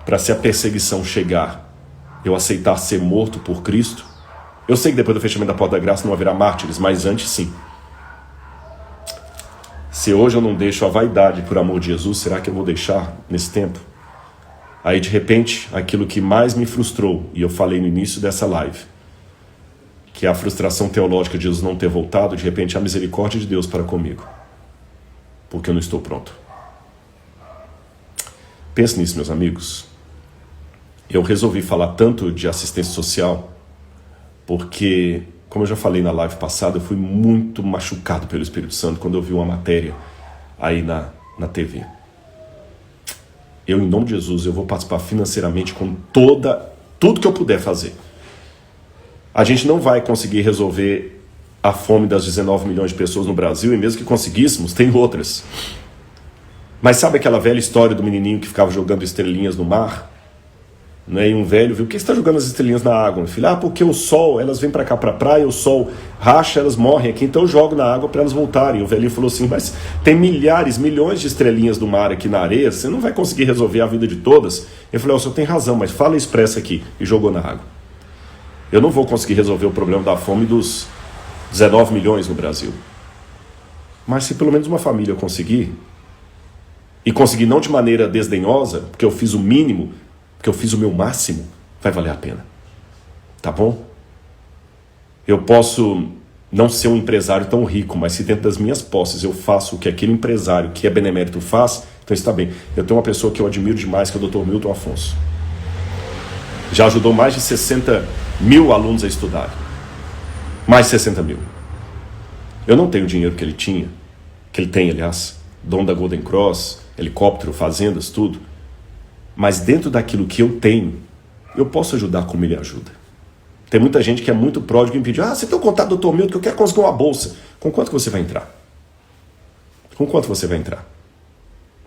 para, se a perseguição chegar, eu aceitar ser morto por Cristo? Eu sei que depois do fechamento da porta da graça não haverá mártires, mas antes sim. Se hoje eu não deixo a vaidade por amor de Jesus, será que eu vou deixar nesse tempo? Aí de repente, aquilo que mais me frustrou, e eu falei no início dessa live, que é a frustração teológica de Jesus não ter voltado, de repente a misericórdia de Deus para comigo, porque eu não estou pronto. Pense nisso, meus amigos. Eu resolvi falar tanto de assistência social porque, como eu já falei na live passada, eu fui muito machucado pelo Espírito Santo quando eu vi uma matéria aí na TV. Eu, em nome de Jesus, eu vou participar financeiramente com tudo que eu puder fazer. A gente não vai conseguir resolver a fome das 19 milhões de pessoas no Brasil, e mesmo que conseguíssemos, tem outras. Mas sabe aquela velha história do menininho que ficava jogando estrelinhas no mar? Né? E um velho viu, por que você está jogando as estrelinhas na água, meu filho? Ah, porque o sol, elas vêm para cá para a praia, o sol racha, elas morrem aqui, então eu jogo na água para elas voltarem. E o velhinho falou assim, mas tem milhões de estrelinhas do mar aqui na areia, você não vai conseguir resolver a vida de todas. Ele falou, o senhor tem razão, mas fala isso para essa aqui. E jogou na água. Eu não vou conseguir resolver o problema da fome dos 19 milhões no Brasil. Mas se pelo menos uma família conseguir, e conseguir não de maneira desdenhosa, porque eu fiz o mínimo, porque eu fiz o meu máximo, vai valer a pena. Tá bom? Eu posso não ser um empresário tão rico, mas se dentro das minhas posses eu faço o que aquele empresário que é benemérito faz, então está bem. Eu tenho uma pessoa que eu admiro demais, que é o Dr. Milton Afonso. Já ajudou mais de 60 mil alunos a estudar. Mais de 60 mil. Eu não tenho o dinheiro que ele tinha, que ele tem, aliás, dono da Golden Cross, helicóptero, fazendas, tudo. Mas dentro daquilo que eu tenho, eu posso ajudar como ele ajuda. Tem muita gente que é muito pródigo e me pede, você tem o contato do Dr. Milton que eu quero conseguir uma bolsa. Com quanto você vai entrar? Com quanto você vai entrar?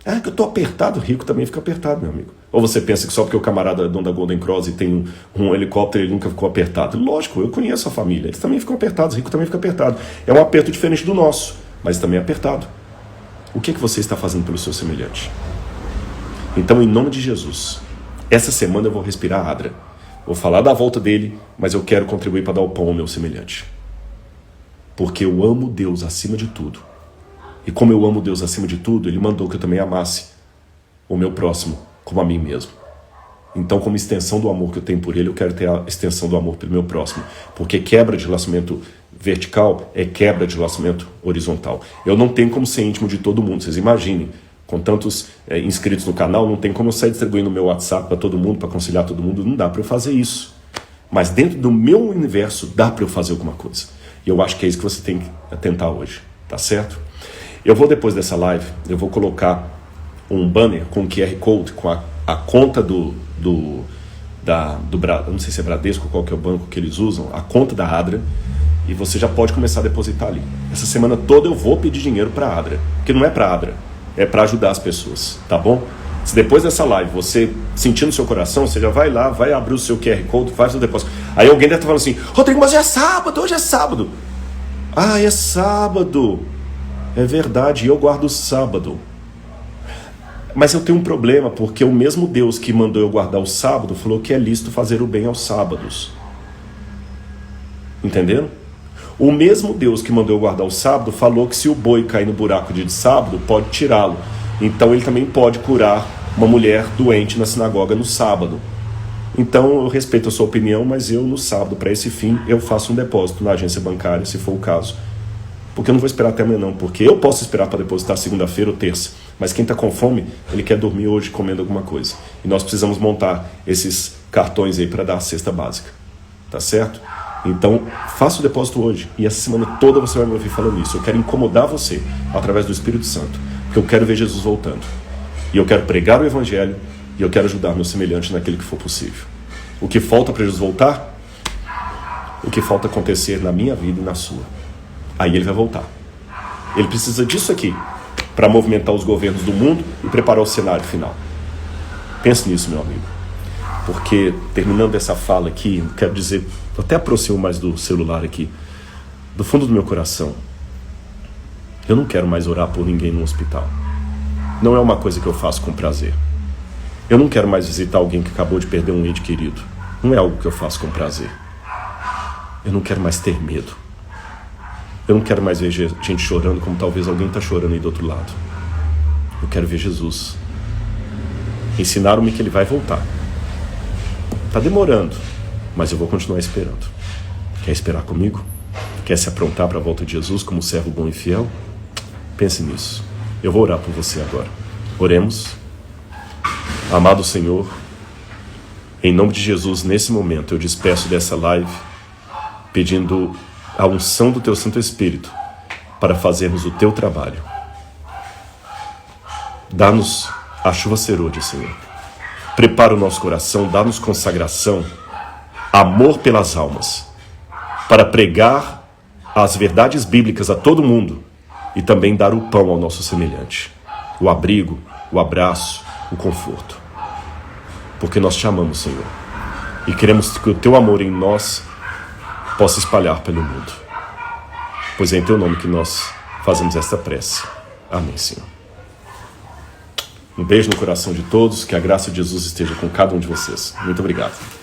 Ah, que eu estou apertado, rico também fica apertado, meu amigo. Ou você pensa que só porque o camarada é dono da Golden Cross e tem um helicóptero, ele nunca ficou apertado? Lógico, eu conheço a família, eles também ficam apertados, rico também fica apertado. É um aperto diferente do nosso, mas também é apertado. O que você está fazendo pelo seu semelhante? Então, em nome de Jesus, essa semana eu vou respirar Adra. Vou falar da volta dele, mas eu quero contribuir para dar o pão ao meu semelhante. Porque eu amo Deus acima de tudo. E como eu amo Deus acima de tudo, Ele mandou que eu também amasse o meu próximo como a mim mesmo. Então, como extensão do amor que eu tenho por Ele, eu quero ter a extensão do amor pelo meu próximo. Porque quebra de relacionamento vertical é quebra de relacionamento horizontal. Eu não tenho como ser íntimo de todo mundo, vocês imaginem. Com tantos inscritos no canal, não tem como eu sair distribuindo o meu WhatsApp para todo mundo, para aconselhar todo mundo, não dá para eu fazer isso. Mas dentro do meu universo, dá para eu fazer alguma coisa. E eu acho que é isso que você tem que tentar hoje, tá certo? Eu vou, depois dessa live, eu vou colocar um banner com QR Code, com a conta eu não sei se é Bradesco, qual que é o banco que eles usam, a conta da Adra, e você já pode começar a depositar ali. Essa semana toda eu vou pedir dinheiro para a Adra, porque não é para a Adra, é para ajudar as pessoas, tá bom? Se depois dessa live você sentir no seu coração, você já vai lá, vai abrir o seu QR Code, faz o depósito. Aí alguém deve estar falando assim, Rodrigo, mas é sábado, hoje é sábado. Ah, é sábado. É verdade, eu guardo o sábado. Mas eu tenho um problema, porque o mesmo Deus que mandou eu guardar o sábado falou que é lícito fazer o bem aos sábados. Entenderam? O mesmo Deus que mandou eu guardar o sábado falou que se o boi cair no buraco de sábado, pode tirá-lo. Então ele também pode curar uma mulher doente na sinagoga no sábado. Então eu respeito a sua opinião, mas eu no sábado, para esse fim, eu faço um depósito na agência bancária, se for o caso. Porque eu não vou esperar até amanhã não, porque eu posso esperar para depositar segunda-feira ou terça. Mas quem está com fome, ele quer dormir hoje comendo alguma coisa. E nós precisamos montar esses cartões aí para dar a cesta básica. Tá certo? Então, faça o depósito hoje. E essa semana toda você vai me ouvir falando isso. Eu quero incomodar você através do Espírito Santo. Porque eu quero ver Jesus voltando. E eu quero pregar o Evangelho. E eu quero ajudar meu semelhante naquilo que for possível. O que falta para Jesus voltar? O que falta acontecer na minha vida e na sua. Aí ele vai voltar. Ele precisa disso aqui para movimentar os governos do mundo e preparar o cenário final. Pense nisso, meu amigo. Porque, terminando essa fala aqui, quero dizer Eu até aproximo mais do celular aqui. Do fundo do meu coração, eu não quero mais orar por ninguém no hospital. Não é uma coisa que eu faço com prazer. Eu não quero mais visitar alguém que acabou de perder um ente querido. Não é algo que eu faço com prazer. Eu não quero mais ter medo. Eu não quero mais ver gente chorando como talvez alguém está chorando aí do outro lado. Eu quero ver Jesus. Ensinaram-me que ele vai voltar. Está demorando, mas eu vou continuar esperando. Quer esperar comigo? Quer se aprontar para a volta de Jesus como servo bom e fiel? Pense nisso. Eu vou orar por você agora. Oremos. Amado Senhor, em nome de Jesus, nesse momento eu despeço dessa live, pedindo a unção do Teu Santo Espírito para fazermos o Teu trabalho. Dá-nos a chuva serôdia, Senhor. Prepara o nosso coração, dá-nos consagração, amor pelas almas, para pregar as verdades bíblicas a todo mundo e também dar o pão ao nosso semelhante, o abrigo, o abraço, o conforto. Porque nós te amamos, Senhor, e queremos que o Teu amor em nós possa espalhar pelo mundo. Pois é em Teu nome que nós fazemos esta prece. Amém, Senhor. Um beijo no coração de todos, que a graça de Jesus esteja com cada um de vocês. Muito obrigado.